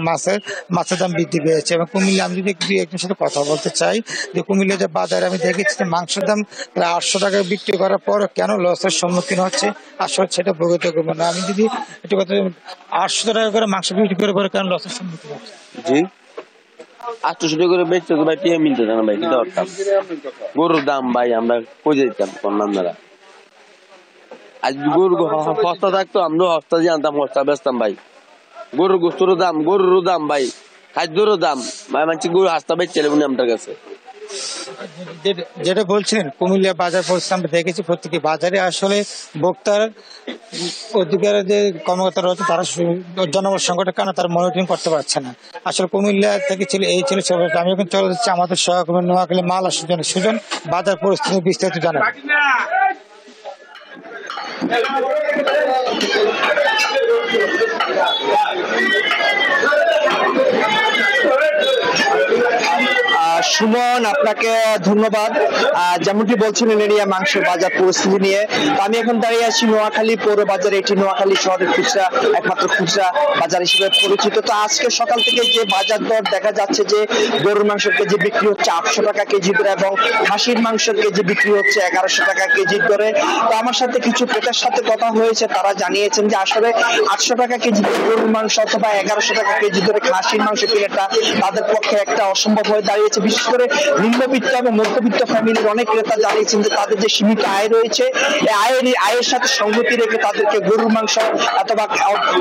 মাছের দাম বৃদ্ধি পেয়েছে। এবং কুমিল্লা আমি যদি একজনের সাথে কথা বলতে চাই, যে কুমিল্লা যে বাজারে আমি দেখেছি যে মাংসের দাম প্রায় 800 টাকা বিক্রি করার পর কেন লসের সম্মুখীন হচ্ছে, আসলে সেটা বলতে করবো না। আমি যদি একটু কথা, 800 টাকা করে মাংস বিক্রি করে পরে কেন লসের সম্মুখীন হচ্ছে? জি, 800 টাকা করে বেচতে তো ভাই টিয়া মিলতে না ভাই, কিন্তু গরুর দাম ভাই আমরা কই যেতাম আপনারা। আজ গরু সস্তা থাকতো, আমরা সস্তা দিয়ে আনতাম, সস্তা বেচতাম ভাই। গরুর গোস্তর দাম ভাই খাদ্যরও দাম মানছি গরু হাসতে পারছে আপনার কাছে। যেটা বলছিলেন কুমিল্লা বাজার পরিস্থিতি আমরা দেখেছি, প্রত্যেকটি বাজারে আসলে ভোক্তার অধিকারের যে কর্মকর্তা রয়েছে তারা জনবল সংকটের কারণে তারা মনিটরিং করতে পারছে না। আসলে কুমিল্লা থেকে ছিল আমি এখন চলে যাচ্ছি আমাদের সহকর্মী নোয়াখালী মাল আসার জন্য। সুজন বাজার পরিস্থিতি বিস্তারিত জানাবেন। সুমন, আপনাকে ধন্যবাদ। যেমনটি বলছিলেন এরিয়া মাংসের বাজার পরিস্থিতি নিয়ে, আমি এখন দাঁড়িয়ে আছি নোয়াখালী পৌর বাজারে। এটি নোয়াখালী শহরের খুচরা একমাত্র খুচরা বাজার হিসেবে পরিচিত। তো আজকে সকাল থেকে যে বাজার দর দেখা যাচ্ছে যে গরুর মাংসের কেজি বিক্রি হচ্ছে 800 টাকা কেজি দরে এবং খাসির মাংসের কেজি বিক্রি হচ্ছে 1100 টাকা কেজি দরে। তো আমার সাথে কিছু ক্রেতার সাথে কথা হয়েছে, তারা জানিয়েছেন যে আসলে 800 টাকা কেজি গরুর মাংস অথবা 1100 টাকা কেজি দরে খাসির মাংস কেনাটা তাদের পক্ষে একটা অসম্ভব হয়ে দাঁড়িয়েছে। বিশেষ করে নিম্নবিত্ত এবং মধ্যবিত্ত ফ্যামিলির অনেক ক্রেতা জানিয়েছেন যে তাদের যে সীমিত আয় রয়েছে, আয়ের সাথে সংগতি রেখে তাদেরকে গরুর মাংস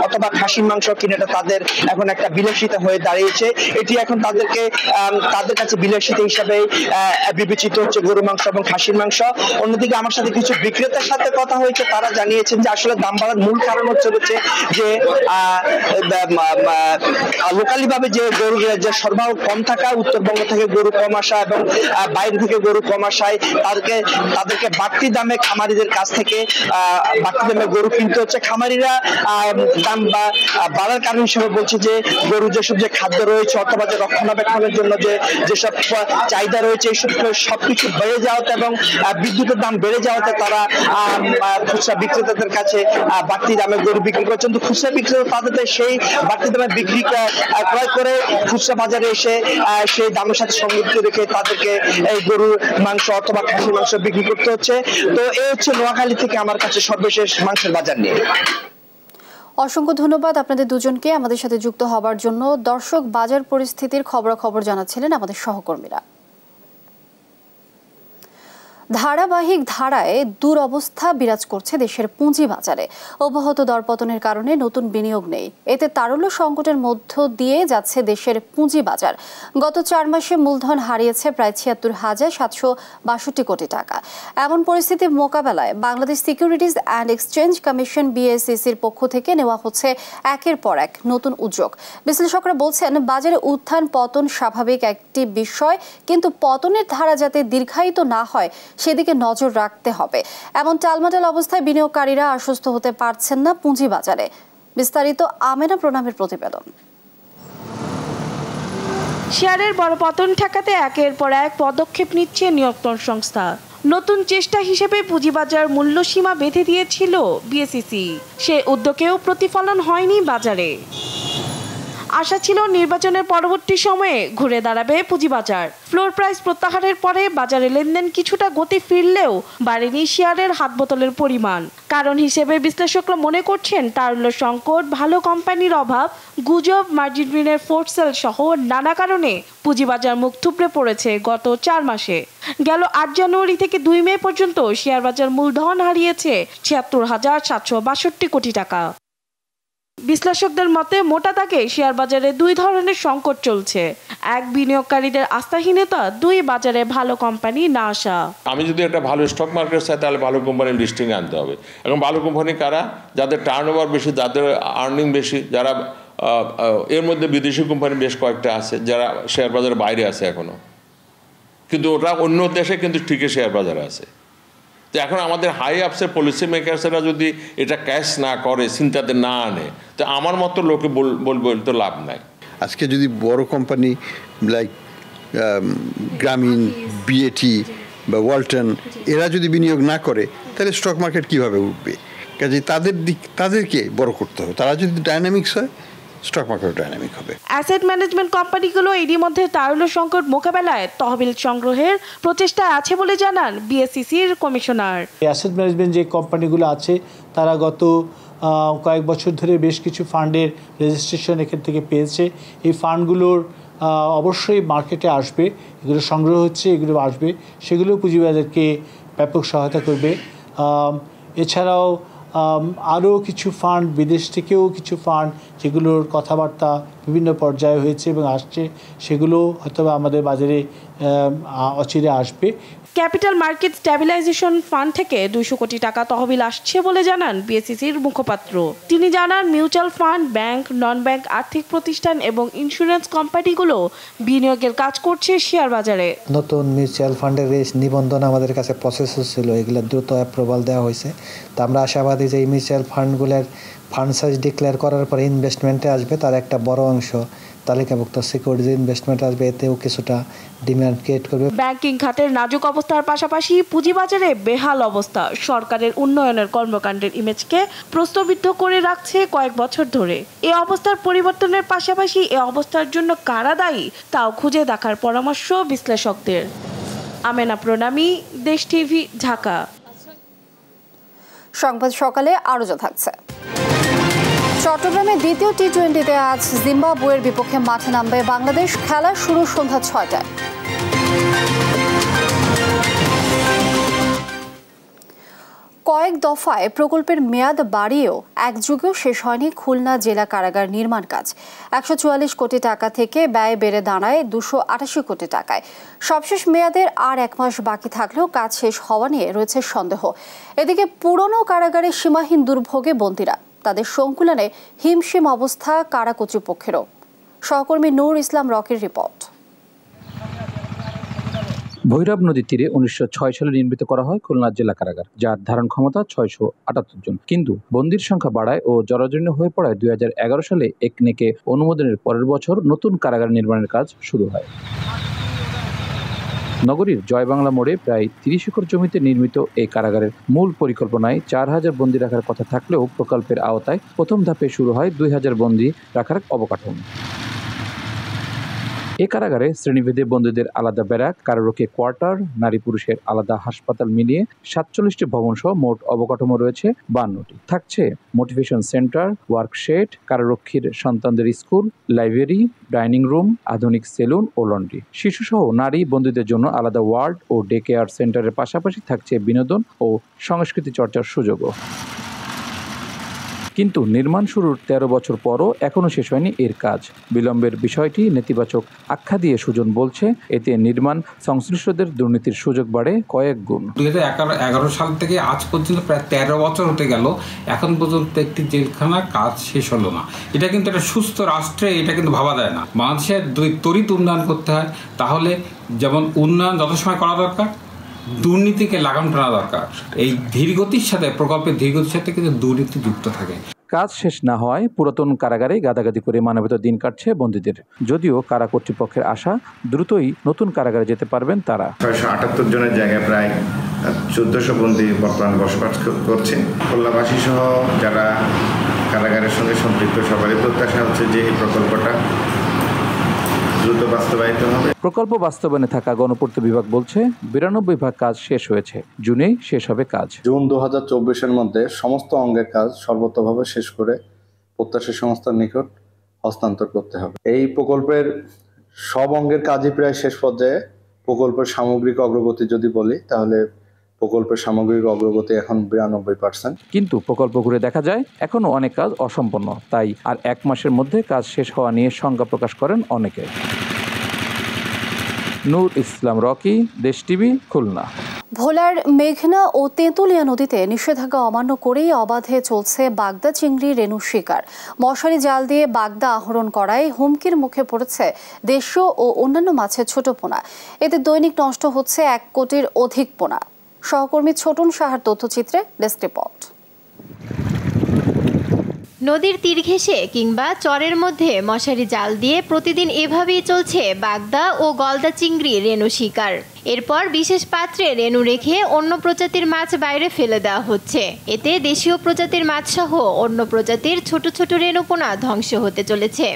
অথবা খাসির মাংস কিনেটা তাদের এখন একটা বিলাসিতা হয়ে দাঁড়িয়েছে। এটি এখন তাদের কাছে বিলাসিতা হিসাবে বিবেচিত হচ্ছে গরুর মাংস এবং খাসির মাংস। অন্যদিকে আমার সাথে কিছু বিক্রেতার সাথে কথা হয়েছে, তারা জানিয়েছেন যে আসলে দাম বাড়ার মূল কারণ হচ্ছে যে লোকালি ভাবে যে গরুর যে সরবরাহ কম থাকা, উত্তরবঙ্গ থেকে গরু কম আসা এবং বাইরে থেকে গরু কম আসায় তাদেরকে বাড়তি দামে খামারিদের কাছ থেকে বাড়তি দামে গরু কিনতে হচ্ছে। খামারিরা দাম বাড়ার কারণ হিসেবে বলছে যে গরু যেসব যে খাদ্য রয়েছে অথবা যে রক্ষণাবেক্ষণের জন্য যেসব চাহিদা রয়েছে এইসব সবকিছু বেড়ে যাওয়াতে এবং বিদ্যুতের দাম বেড়ে যাওয়াতে তারা খুচরা বিক্রেতাদের কাছে বাড়তি দামে গরু বিক্রি করছেন। তো খুচরা বিক্রেতা তাদের সেই বাড়তি দামে বিক্রি ক্রয় করে খুচরা বাজারে এসে সেই দামের সাথে সংযুক্ত রেখে তাদেরকে এই গরুর মাংস অথবা খাসির মাংস বিক্রি করতে হচ্ছে। তো এই হচ্ছে নোয়াখালী থেকে আমার কাছে সর্বশেষ মাংসের বাজার নিয়ে। অসংখ্য ধন্যবাদ আপনাদের দুজনকে আমাদের সাথে যুক্ত হবার জন্য। দর্শক, বাজার পরিস্থিতির খবরাখবর জানাচ্ছিলেন আমাদের সহকর্মীরা। ধারাবাহিক ধারায় দুরবস্থা বিরাজ করছে দেশের পুঁজি বাজারে। অব্যাহত দরপতনের কারণে নতুন বিনিয়োগ নেই। এতে তারল্য সংকটের মধ্য দিয়ে যাচ্ছে দেশের পুঁজি বাজার। গত 4 মাসে মূলধন হারিয়েছে প্রায় ৭৬,৭৬২ কোটি টাকা। এমন পরিস্থিতি মোকাবেলায় Bangladesh securities and exchange commission BSECর পক্ষ থেকে নেওয়া হচ্ছে একের পর এক নতুন উদ্যোগ। বিশ্লেষকরা বলছেন, বাজারে উত্থান পতন স্বাভাবিক একটি বিষয়, কিন্তু পতনের ধারা যাতে দীর্ঘায়িত না হয় সেদিকে নজর রাখতে হবে। এমন টালমাটাল অবস্থায় বিনিয়োগকারীরা আশ্বস্ত হতে পারছেন না পুঁজি বাজারে। বিস্তারিত আমেনা প্রণামের প্রতিবেদন। শেয়ারের বড় পতন ঠেকাতে একের পর এক পদক্ষেপ নিচ্ছে নিয়ন্ত্রণ সংস্থা। নতুন চেষ্টা হিসেবে পুঁজিবাজার মূল্যসীমা বেঁধে দিয়েছিল BSEC। সে উদ্যোগেও প্রতিফলন হয়নি বাজারে। আশা ছিল নির্বাচনের পরবর্তী সময়ে ঘুরে দাঁড়াবে পুঁজিবাজার। ফ্লোর প্রাইস প্রত্যাহারের পরে বাজারে লেনদেন কিছুটা গতি ফিরলেও বাড়েনি শেয়ারের হাতবোতলের পরিমাণ। কারণ হিসেবে বিশ্লেষকরা মনে করছেন তারল্য সংকট, ভালো কোম্পানির অভাব, গুজব, মার্জিন ঋণের ফোর্স সেল সহ নানা কারণে পুঁজিবাজার মুখ থুবড়ে পড়েছে গত 4 মাসে। গেল 8 জানুয়ারি থেকে 2 মে পর্যন্ত শেয়ার বাজার মূলধন হারিয়েছে ৭৬,৭৬২ কোটি টাকা। বিশ্লেষকদের মতে মোটা দাগে শেয়ার বাজারে 2 ধরনের সংকট চলছে। এক, বিনিয়োগকারীদের আস্থাহীনতা, 2, বাজারে ভালো কোম্পানি না আসা। আমি যদি একটা ভালো স্টক মার্কেট চাই তাহলে ভালো কোম্পানির লিস্টিং আনতে হবে। এবং ভালো কোম্পানি কারা? যাদের টার্নওভার বেশি, যাদের আর্নিং বেশি, যারা এর মধ্যে বিদেশি কোম্পানি বেশ কয়েকটা আছে যারা শেয়ার বাজারের বাইরে আছে এখনো, কিন্তু ওটা অন্য দেশে কিন্তু ঠিকই শেয়ার বাজারে আছে। তো এখন আমাদের হাই আপসের পলিসি মেকার্সরা যদি এটা ক্যাশ না করে, চিন্তাতে না আনে, তো আমার মতো লোকে বলবো তো লাভ নাই। আজকে যদি বড় কোম্পানি লাইক গ্রামীণ, BAT বা ওয়ালটন এরা যদি বিনিয়োগ না করে তাহলে স্টক মার্কেট কিভাবে উঠবে? কাজে তাদেরকে বড় করতে হবে। তারা যদি ডাইনামিক্স হয়, স্টক মার্কেট ডাইনামিক হবে। অ্যাসেট ম্যানেজমেন্ট কোম্পানিগুলো এরই মধ্যে তারল্য সংকট মোকাবেলায় তহবিল সংগ্রহের প্রচেষ্টা আছে বলে জানান BSECর কমিশনার। অ্যাসেট ম্যানেজমেন্ট যে কোম্পানিগুলো আছে তারা গত কয়েক বছর ধরে বেশ কিছু ফান্ডের রেজিস্ট্রেশন এখান থেকে পেয়েছে। এই ফান্ডগুলোর অবশ্যই মার্কেটে আসবে, এগুলো সংগ্রহ হচ্ছে, এগুলো আসবে, সেগুলো পুঁজিবাজারকে ব্যাপক সহায়তা করবে। এছাড়াও আরও কিছু ফান্ড, বিদেশ থেকেও কিছু ফান্ড যেগুলোর কথাবার্তা বিভিন্ন পর্যায়ে হয়েছে এবং আসছে, সেগুলো হয়তো আমাদের বাজারে অচিরে আসবে। ক্যাপিটাল মার্কেট স্ট্যাবিলাইজেশন ফান্ড থেকে 200 কোটি টাকা তহবিল আসছে বলে জানান বিএসইসির মুখপাত্র। তিনি জানান মিউচুয়াল ফান্ড, ব্যাংক, নন ব্যাংক আর্থিক প্রতিষ্ঠান এবং ইন্স্যুরেন্স কোম্পানিগুলো বিনিয়োগের কাজ করছে শেয়ার বাজারে। নতুন মিউচুয়াল ফান্ডের নিবন্ধন আমাদের কাছে প্রসেস ছিল, এগুলো দ্রুত অ্যাপ্রুভাল দেওয়া হয়েছে। তো আমরা আশাবাদী যে এই মিউচুয়াল ফান্ডগুলোর ফান্ড সাইজ ডিক্লেয়ার করার পরে ইনভেস্টমেন্টে আসবে, তার একটা বড় অংশ তালিকাভুক্ত সিকিউরিটি ইনভেস্টমেন্ট আসবে, এতেও কিছুটা ডিমান্ড ক্রিয়েট করবে। ব্যাংকিং খাতের নাজুক অবস্থার পাশাপাশি পুঁজিবাজারে বেহাল অবস্থা সরকারের উন্নয়নের কর্মকাণ্ডের ইমেজকে প্রশ্নবিদ্ধ করে রাখছে কয়েক বছর ধরে। এই অবস্থার পরিবর্তনের পাশাপাশি এই অবস্থার জন্য কারা দায়ী তাও খুঁজে দেখার পরামর্শ বিশ্লেষকদের। আমেনা প্রণামী, দেশ টিভি, ঢাকা। সংবাদ সকালে আরো যা থাকছে। চট্টগ্রামে দ্বিতীয় টি-20তে আজ জিম্বাবুয়ের বিপক্ষে মাঠে নামবে বাংলাদেশ। খেলা শুরু সন্ধ্যা 6টায়। কয়েক দফায় প্রকল্পের মেয়াদ বাড়িয়েও একযুগেও শেষ হয়নি খুলনা জেলা কারাগার নির্মাণ কাজ। 144 কোটি টাকা থেকে ব্যয় বেড়ে দাঁড়ায় 288 কোটি টাকায়। সবশেষ মেয়াদের আর 1 মাস বাকি থাকলেও কাজ শেষ হওয়া নিয়ে রয়েছে সন্দেহ। এদিকে পুরনো কারাগারে সীমাহীন দুর্ভোগে বন্দীরা, তাদের সংকুলনে হিমশিম অবস্থা কারা কর্তৃপক্ষেরও। সহকর্মী নূর ইসলাম রকির রিপোর্ট। ভৈরব নদীর তীরে 1906 সালে নির্মিত করা হয় খুলনা জেলা কারাগার, যার ধারণ ক্ষমতা 678 জন। কিন্তু বন্দীর সংখ্যা বাড়ায় ও জরাজীর্ণ হয়ে পড়ায় 2011 সালে একনেকে অনুমোদনের পরের বছর নতুন কারাগার নির্মাণের কাজ শুরু হয়। নগরীর জয়বাংলা মোড়ে প্রায় 30 একর জমিতে নির্মিত এই কারাগারের মূল পরিকল্পনায় 4000 বন্দী রাখার কথা থাকলেও প্রকল্পের আওতায় প্রথম ধাপে শুরু হয় 2000 বন্দী রাখার অবকাঠামো। এই কারাগারে শ্রেণীভেদে বন্দীদের আলাদা ব্যারাক, কারারক্ষী কোয়ার্টার, নারী পুরুষের আলাদা হাসপাতাল মিলিয়ে 47টি ভবন সহ মোট অবকাঠামো রয়েছে 52টি। থাকছে মোটিভেশন সেন্টার, ওয়ার্কশেড, কারারক্ষীর সন্তানদের স্কুল, লাইব্রেরি, ডাইনিং রুম, আধুনিক সেলুন ও লন্ড্রি। শিশুসহ নারী বন্দীদের জন্য আলাদা ওয়ার্ড ও ডে কেয়ার সেন্টারের পাশাপাশি থাকছে বিনোদন ও সংস্কৃতি চর্চার সুযোগও। কিন্তু নির্মাণ শুরুর 13 বছর পরও এখনও শেষ হয়নি এর কাজ। বিলম্বের বিষয়টি নেতিবাচক আখ্যা দিয়ে সুজন বলছে, এতে নির্মাণ সংশ্লিষ্টদের দুর্নীতির সুযোগ বাড়ে কয়েক গুণ। 2011 সাল থেকে আজ পর্যন্ত প্রায় 13 বছর হতে গেল, এখন পর্যন্ত একটি জেলখানার কাজ শেষ হলো না। এটা কিন্তু একটা সুস্থ রাষ্ট্রে এটা কিন্তু ভাবা যায় না। বাংলাদেশের তড়িৎ উন্নয়ন করতে হয়, তাহলে যেমন উন্নয়ন যত সময় করা দরকার, দুর্নীতিকে লাগাম টানা দরকার। এই ধীরগতির সাথে, প্রকল্পের ধীরগতির সাথে কিন্তু দুর্নীতি যুক্ত থাকে। কাজ শেষ না হওয়ায় পুরাতন কারাগারে গাদাগাদি করে মানবেত দিন কাটছে বন্দীদের। যদিও কারা কর্তৃপক্ষের আশা, দ্রুতই নতুন কারাগারে যেতে পারবেন তারা। 678 জনের জায়গায় প্রায় 1400 বন্দী বর্তমানে বসবাস করছেন। খুলনাবাসী সহ যারা কারাগারের সঙ্গে সম্পৃক্ত সবারই প্রত্যাশা হচ্ছে যে এই প্রকল্পটা দ্রুত বাস্তবায়িত হবে। প্রকল্প বাস্তবায়নে থাকা গণপূর্ত বিভাগ বলছে 92 ভাগ কাজ শেষ হয়েছে, জুনেই শেষ হবে কাজ। জুন 2024-এর মধ্যে সমস্ত অঙ্গের কাজ সর্বতোভাবে শেষ করে প্রত্যাশী সংস্থার নিকট হস্তান্তর করতে হবে। এই প্রকল্পের সব অঙ্গের কাজই প্রায় শেষ পর্যায়ে। প্রকল্পের সামগ্রিক অগ্রগতি যদি বলি, তাহলে প্রকল্পের সামগ্রিক অগ্রগতি এখন 92%। কিন্তু প্রকল্প ঘুরে দেখা যায় এখনো অনেক কাজ অসম্পন্ন, তাই আর 1 মাসের মধ্যে কাজ শেষ হওয়া নিয়ে শঙ্কা প্রকাশ করেন অনেকে। নূর ইসলাম রকি, দেশ টিভি, খুলনা। ভোলার মেঘনা ও তেঁতুলিয়া নদীতে নিষেধাজ্ঞা অমান্য করেই অবাধে চলছে বাগদা চিংড়ি রেণু শিকার। মশারি জাল দিয়ে বাগদা আহরণ করায় হুমকির মুখে পড়েছে দেশীয় ও অন্যান্য মাছের ছোট পোনা। এতে দৈনিক নষ্ট হচ্ছে 1 কোটির অধিক পোনা। সহকর্মী ছোটন সাহার তথ্যচিত্রে ডেস্ক রিপোর্ট। নদীর তীর ঘেঁষে কিংবা চরের মধ্যে মশারি জাল দিয়ে প্রতিদিন এভাবেই চলছে বাগদা ও গলদা চিংড়ি রেণু শিকার। এরপর বিশেষ পাত্রে রেণু রেখে অন্য প্রজাতির মাছ বাইরে ফেলে দেওয়া হচ্ছে। এতে দেশীয় প্রজাতির মাছ সহ অন্য প্রজাতির ছোট ছোট রেণুপোনা ধ্বংস হতে চলেছে।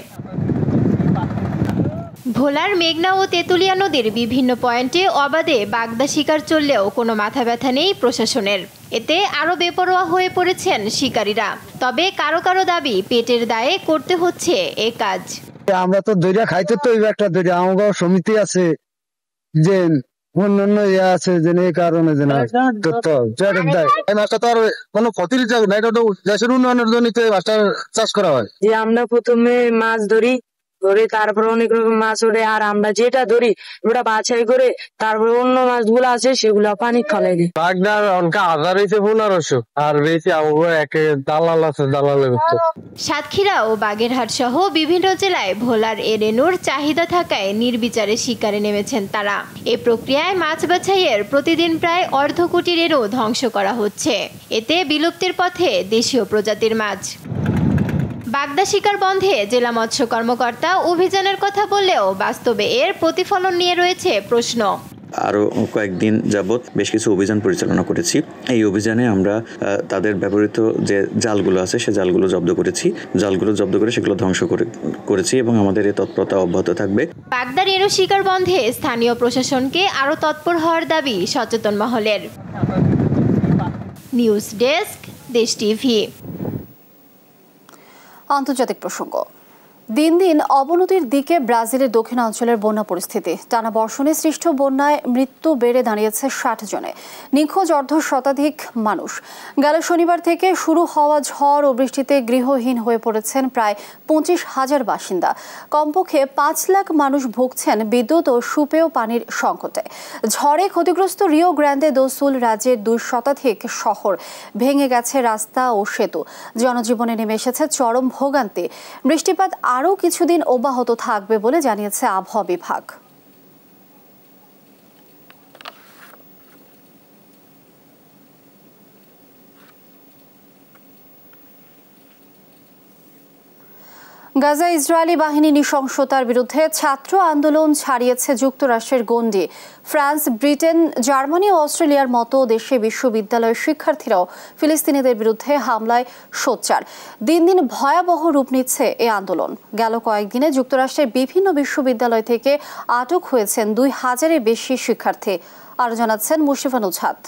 ভোলার মেঘনা ও তেঁতুলিয়া নদীর বিভিন্ন পয়েন্টে অবাধে বাগদা শিকার চললেও কোনো মাথা ব্যথা নেই প্রশাসনের। এতে আরও বেপরোয়া হয়ে পড়েছেন শিকারীরা। তবে কারো কারো দাবি, পেটের দায়ে করতে হচ্ছে এ কাজ। আমরা তো দইরা খাইতে তো একটা দইরা আমাদের সমিতি আছে যে অন্যান্য ইয়ে আছে যে এই কারণে যে না তথ্য দেয় এই মাছটা তো আর কোনো ক্ষতির যাবে না, এটা তো দেশের উন্নয়নের জন্য এই মাছটা চাষ করা হয়। যে আমরা প্রথমে মাছ ধরি তারপরে অনেক রকম মাছ ওঠে, আর আমরা যেটা ধরি ওটা বাছাই করে তারপরে অন্য মাছগুলো আছে সেগুলো পানি খালাই দিই। বাগদার অনকা 1000 হইছে 1500 আর বেশি এক দালাল আছে দালালের। সাতক্ষীরা ও বাগেরহাট সহ বিভিন্ন জেলায় ভোলার এ রেনুর চাহিদা থাকায় নির্বিচারে শিকারে নেমেছেন তারা। এই প্রক্রিয়ায় মাছ বাছাইয়ের প্রতিদিন প্রায় 1/2 কোটি রেনু ধ্বংস করা হচ্ছে। এতে বিলুপ্তির পথে দেশীয় প্রজাতির মাছ। বাগদা শিকার বন্ধে জেলা মৎস্য কর্মকর্তা অভিযানের কথা বললেও বাস্তবে এর প্রতিফলন নিয়ে রয়েছে প্রশ্ন। আরও কয়েকদিন যাবৎ বেশ কিছু অভিযান পরিচালনা করেছি। এই অভিযানে আমরা তাদের ব্যবহৃত যে জালগুলো আছে সে জালগুলো জব্দ করেছি, জালগুলো জব্দ করে সেগুলো ধ্বংস করেছি এবং আমাদের এই তৎপরতা অব্যাহত থাকবে। বাগদা রেনু শিকার বন্ধে স্থানীয় প্রশাসনকে আরও তৎপর হওয়ার দাবি সচেতন মহলের। নিউজ ডেস্ক, দেশ টিভি। আন্তর্জাতিক প্রসঙ্গ। দিন দিন অবনতির দিকে ব্রাজিলের দক্ষিণাঞ্চলের বন্যা পরিস্থিতি। টানা বর্ষণে সৃষ্ট বন্যায় মৃত্যু বেড়ে দাঁড়িয়েছে 60 জনে, নিখোঁজ 1/2 মানুষ। গেল শনিবার থেকে শুরু হওয়া ঝড় ও বৃষ্টিতে গৃহহীন হয়ে পড়েছেন প্রায় 25,000 বাসিন্দা। কমপক্ষে 5 লাখ মানুষ ভুগছেন বিদ্যুৎ ও সুপেয় পানির সংকটে। ঝড়ে ক্ষতিগ্রস্ত রিও গ্র্যান্ডে দো সুল রাজ্যের 2 শহর, ভেঙে গেছে রাস্তা ও সেতু। জনজীবনে নেমে এসেছে চরম ভোগান্তি। বৃষ্টিপাত আরও কিছুদিন অব্যাহত থাকবে বলে জানিয়েছে আবহাওয়া বিভাগ। গাজা ইসরায়েলি বাহিনী নৃশংসতার বিরুদ্ধে ছাত্র আন্দোলন ছাড়িয়েছে যুক্তরাষ্ট্রের গণ্ডি। ফ্রান্স, ব্রিটেন, জার্মানি ও অস্ট্রেলিয়ার মতো দেশে বিশ্ববিদ্যালয়ের শিক্ষার্থীরাও ফিলিস্তিনিদের বিরুদ্ধে হামলায় সোচ্চার। দিন দিন ভয়াবহ রূপ নিচ্ছে এই আন্দোলন। গেল কয়েকদিনে যুক্তরাষ্ট্রের বিভিন্ন বিশ্ববিদ্যালয় থেকে আটক হয়েছেন 2000-এর বেশি শিক্ষার্থী। আরও জানাচ্ছেন মুশরিফা নুজহাত।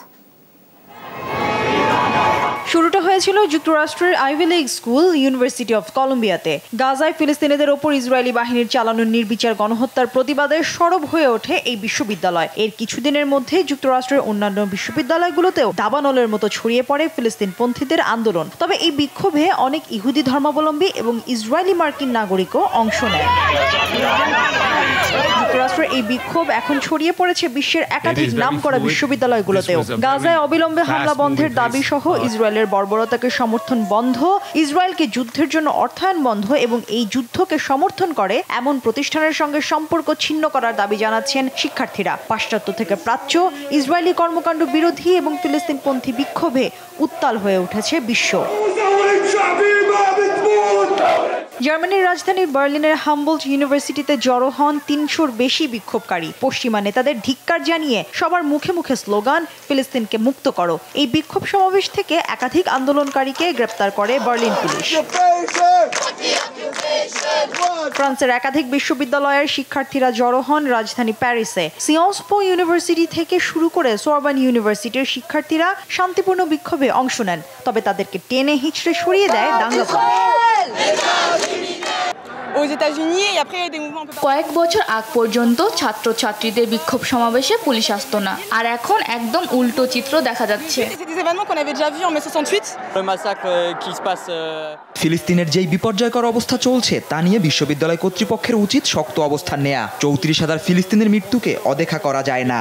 শুরুটা হয়েছিল যুক্তরাষ্ট্রের Ivy League school university of কলম্বিয়াতে। গাজায় ফিলিস্তিনিদের ওপর ইসরায়েলি বাহিনীর চালানো নির্বিচার গণহত্যার প্রতিবাদে সরব হয়ে ওঠে এই বিশ্ববিদ্যালয়। এর কিছুদিনের মধ্যে যুক্তরাষ্ট্রের অন্যান্য বিশ্ববিদ্যালয়গুলোতেও দাবানলের মতো ছড়িয়ে পড়ে ফিলিস্তিনপন্থীদের আন্দোলন। তবে এই বিক্ষোভে অনেক ইহুদি ধর্মাবলম্বী এবং ইসরায়েলি মার্কিন নাগরিকও অংশ নেয়। যুক্তরাষ্ট্রের এই বিক্ষোভ এখন ছড়িয়ে পড়েছে বিশ্বের একাধিক নামকরা বিশ্ববিদ্যালয়গুলোতেও। গাজায় অবিলম্বে হামলা বন্ধের দাবি সহ ইসরায়েলের বর্বরতাকে সমর্থন বন্ধ, ইসরায়েলকে যুদ্ধের জন্য অর্থায়ন বন্ধ এবং এই যুদ্ধকে সমর্থন করে এমন প্রতিষ্ঠানের সঙ্গে সম্পর্ক ছিন্ন করার দাবি জানাচ্ছেন শিক্ষার্থীরা। পাশ্চাত্য থেকে প্রাচ্য, ইসরায়েলি কর্মকাণ্ড বিরোধী এবং ফিলিস্তিনপন্থী বিক্ষোভে উত্তাল হয়ে উঠেছে বিশ্ব। জার্মানির রাজধানী বার্লিনের হামবোল্ট ইউনিভার্সিটিতে জড়ো হন 300-র বেশি বিক্ষোভকারী। পশ্চিমা নেতাদের ধিক্কার জানিয়ে সবার মুখে মুখে স্লোগান, ফিলিস্তিনকে মুক্ত করো। এই বিক্ষোভ সমাবেশ থেকে একাধিক আন্দোলনকারীকে গ্রেপ্তার করে বার্লিন পুলিশ। ফ্রান্সের একাধিক বিশ্ববিদ্যালয়ের শিক্ষার্থীরা জড়ো হন রাজধানী প্যারিসে। সিয়ন্স পো ইউনিভার্সিটি থেকে শুরু করে সোরবান ইউনিভার্সিটির শিক্ষার্থীরা শান্তিপূর্ণ বিক্ষোভে অংশ নেন, তবে তাদেরকে টেনে হিঁচড়ে সরিয়ে দেয় দাঙ্গা পুলিশ। কয়েক বছর আগ পর্যন্ত ছাত্রছাত্রীদের বিক্ষোভ সমাবেশে পুলিশ আসতো না, আর এখন একদম উল্টো চিত্র দেখা যাচ্ছে। ফিলিস্তিনের যেই বিপর্যয়কর অবস্থা চলছে তা নিয়ে বিশ্ববিদ্যালয় কর্তৃপক্ষের উচিত শক্ত অবস্থান নেয়া। 34,000 ফিলিস্তিনের মৃত্যুকে অদেখা করা যায় না।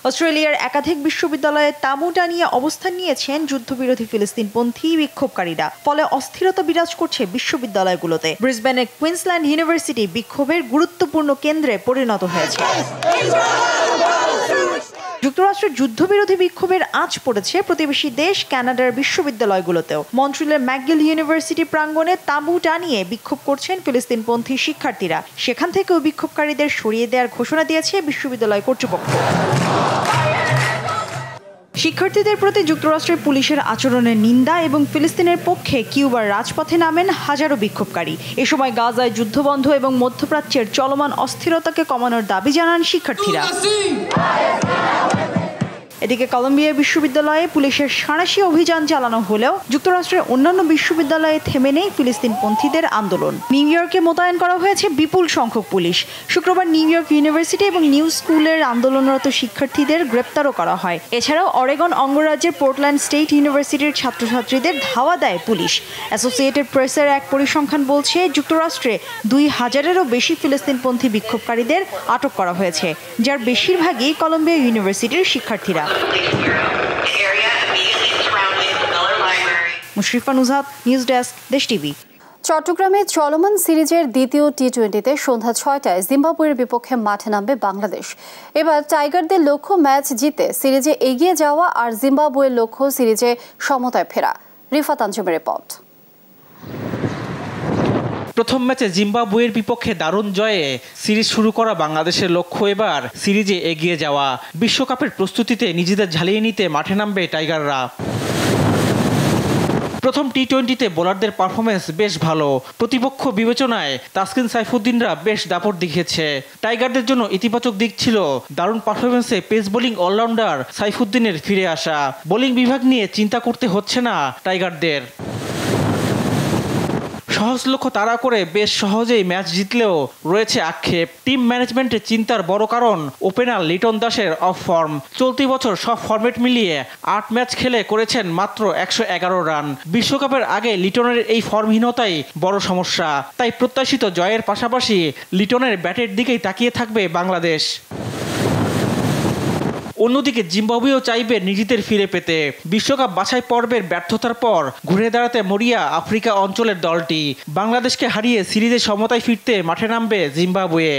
অস্ট্রেলিয়ার একাধিক বিশ্ববিদ্যালয়ে তাঁবু টানিয়ে অবস্থান নিয়েছেন যুদ্ধবিরোধী ফিলিস্তিনপন্থী বিক্ষোভকারীরা। ফলে অস্থিরতা বিরাজ করছে বিশ্ববিদ্যালয়গুলোতে। ব্রিসবেনের কুইন্সল্যান্ড ইউনিভার্সিটি বিক্ষোভের গুরুত্বপূর্ণ কেন্দ্রে পরিণত হয়েছে। যুক্তরাষ্ট্রের যুদ্ধবিরোধী বিক্ষোভের আঁচ পড়েছে প্রতিবেশী দেশ কানাডার বিশ্ববিদ্যালয়গুলোতেও। মন্ট্রিলের ম্যাকগিল ইউনিভার্সিটি প্রাঙ্গণে তাঁবু টানিয়ে বিক্ষোভ করছেন ফিলিস্তিনপন্থী শিক্ষার্থীরা। সেখান থেকেও বিক্ষোভকারীদের সরিয়ে দেওয়ার ঘোষণা দিয়েছে বিশ্ববিদ্যালয় কর্তৃপক্ষ। শিক্ষার্থীদের প্রতি যুক্তরাষ্ট্রের পুলিশের আচরণের নিন্দা এবং ফিলিস্তিনের পক্ষে কিউবার রাজপথে নামেন হাজারো বিক্ষোভকারী। এ সময় গাজায় যুদ্ধবন্ধ এবং মধ্যপ্রাচ্যের চলমান অস্থিরতাকে কমানোর দাবি জানান শিক্ষার্থীরা। এদিকে কলম্বিয়া বিশ্ববিদ্যালয়ে পুলিশের সাঁড়াশি অভিযান চালানো হলেও যুক্তরাষ্ট্রের অন্যান্য বিশ্ববিদ্যালয়ে থেমে নেই ফিলিস্তিনপন্থীদের আন্দোলন। নিউ ইয়র্কে মোতায়েন করা হয়েছে বিপুল সংখ্যক পুলিশ। শুক্রবার নিউ ইয়র্ক ইউনিভার্সিটি এবং নিউ স্কুলের আন্দোলনরত শিক্ষার্থীদের গ্রেপ্তারও করা হয়। এছাড়াও অরেগন অঙ্গরাজ্যের পোর্টল্যান্ড স্টেট ইউনিভার্সিটির ছাত্রছাত্রীদের ধাওয়া দেয় পুলিশ। অ্যাসোসিয়েটেড প্রেসের এক পরিসংখ্যান বলছে যুক্তরাষ্ট্রে 2000-এরও বেশি ফিলিস্তিনপন্থী বিক্ষোভকারীদের আটক করা হয়েছে, যার বেশিরভাগই কলম্বিয়া ইউনিভার্সিটির শিক্ষার্থীরা। মুশরিফা নুজহাত, নিউজ ডেস্ক, দেশ টিভি। চট্টগ্রামে চলমান সিরিজের দ্বিতীয় টি-20তে সন্ধ্যা 6টায় জিম্বাবুয়ের বিপক্ষে মাঠে নামবে বাংলাদেশ। এবার টাইগারদের লক্ষ্য ম্যাচ জিতে সিরিজে এগিয়ে যাওয়া আর জিম্বাবুয়ের লক্ষ্য সিরিজে সমতায় ফেরা। রিফাত আঞ্জুমের রিপোর্ট। প্রথম ম্যাচে জিম্বাবুয়ের বিপক্ষে দারুণ জয়ে সিরিজ শুরু করা বাংলাদেশের লক্ষ্য এবার সিরিজে এগিয়ে যাওয়া। বিশ্বকাপের প্রস্তুতিতে নিজেদের ঝালিয়ে নিতে মাঠে নামবে টাইগাররা। প্রথম টি-20তে বোলারদের পারফরমেন্স বেশ ভালো। প্রতিপক্ষ বিবেচনায় তাসকিন সাইফুদ্দিনরা বেশ দাপট দেখিয়েছে। টাইগারদের জন্য ইতিবাচক দিক ছিল দারুণ পারফরমেন্সে পেস বোলিং অলরাউন্ডার সাইফুদ্দিনের ফিরে আসা। বোলিং বিভাগ নিয়ে চিন্তা করতে হচ্ছে না টাইগারদের। সহজ লক্ষ্য তাড়া করে বেশ সহজেই ম্যাচ জিতলেও রয়েছে আক্ষেপ। টিম ম্যানেজমেন্টের চিন্তার বড় কারণ ওপেনার লিটন দাসের অফ ফর্ম। চলতি বছর সব ফরম্যাট মিলিয়ে 8 ম্যাচ খেলে করেছেন মাত্র 111 রান। বিশ্বকাপের আগে লিটনের এই ফর্মহীনতাই বড় সমস্যা। তাই প্রত্যাশিত জয়ের পাশাপাশি লিটনের ব্যাটের দিকেই তাকিয়ে থাকবে বাংলাদেশ। অন্যদিকে জিম্বাবুয়েও চাইবে নিজেদের ফিরে পেতে। বিশ্বকাপ বাছাই পর্বের ব্যর্থতার পর ঘুরে দাঁড়াতে মরিয়া আফ্রিকা অঞ্চলের দলটি। বাংলাদেশকে হারিয়ে সিরিজে সমতায় ফিরতে মাঠে নামবে জিম্বাবুয়ে।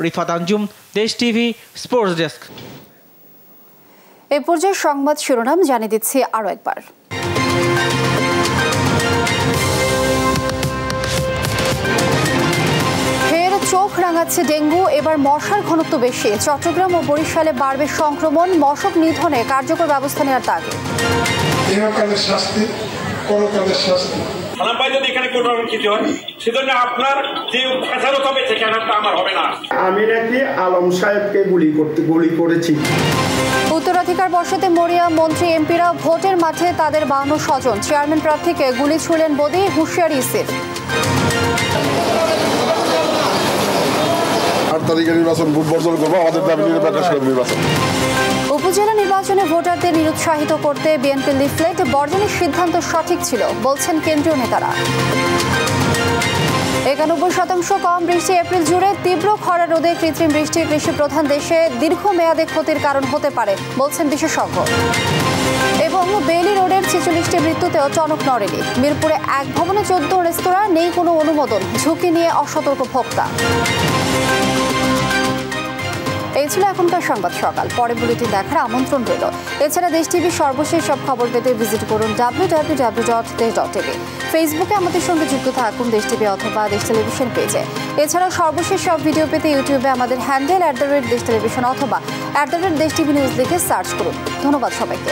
রিফাত আঞ্জুম, দেশ টিভি, স্পোর্টস ডেস্ক। এই পর্যায়ে সংবাদ শিরোনাম জানিয়ে দিচ্ছি আরও একবার। চোখ রাঙাচ্ছে ডেঙ্গু, এবার মশার ঘনত্ব বেশি। চট্টগ্রাম ও বরিশালে বাড়বে সংক্রমণ, মশক নিধনে কার্যকর ব্যবস্থা নেওয়ার দাবি। ইহকালের শাস্তি, পরকালের শাস্তি। যদি এখানে কোনো কিছু হয় সেজন্য আপনার যে খেসারত হবে সে খেসারতটা আমার হবে না। আমি নাকি আলম সাহেবকে গুলি করেছি। উত্তরাধিকার বর্ষতে মরিয়া মন্ত্রী এমপিরা, ভোটের মাঠে তাদের 52 স্বজন। চেয়ারম্যান প্রার্থীকে গুলি ছুড়লেন বদি, হুঁশিয়ারি ইসির। 8 তারিখে নির্বাচন ভোট বর্জন করবো, আমাদের দাবি নিরপেক্ষ নির্বাচন। উপজেলা নির্বাচনে ভোটারদের নিরুৎসাহিত করতে বিএনপি লিফলেট বর্জনের সিদ্ধান্ত সঠিক ছিল বলছেন কেন্দ্রীয় নেতারা। 91% কম বৃষ্টি এপ্রিল জুড়ে। তীব্র খরা রোধে কৃত্রিম বৃষ্টি কৃষি প্রধান দেশে দীর্ঘমেয়াদে ক্ষতির কারণ হতে পারে বলছেন বিশেষজ্ঞ। এবং বেইলি রোডের 46টি মৃত্যুতেও টনক নড়েনি। মিরপুরে এক ভবনে 14 রেস্তোরাঁ, নেই কোনো অনুমোদন, ঝুঁকি নিয়ে অসতর্ক ভোক্তা। এই ছিল এখনকার সংবাদ সকাল। পরে বুলেটিন দেখার আমন্ত্রণ রইল। এছাড়া দেশ টিভির সর্বশেষ সব খবর পেতে ভিজিট করুন www.desh.tv। ফেসবুকে আমাদের সঙ্গে যুক্ত থাকুন দেশ টিভি অথবা দেশ টেলিভিশন পেজে। এছাড়া সর্বশেষ সব ভিডিও পেতে ইউটিউবে আমাদের হ্যান্ডেল @দেশ টেলিভিশন অথবা @দেশ টিভি নিউজ লিখে সার্চ করুন। ধন্যবাদ সবাইকে।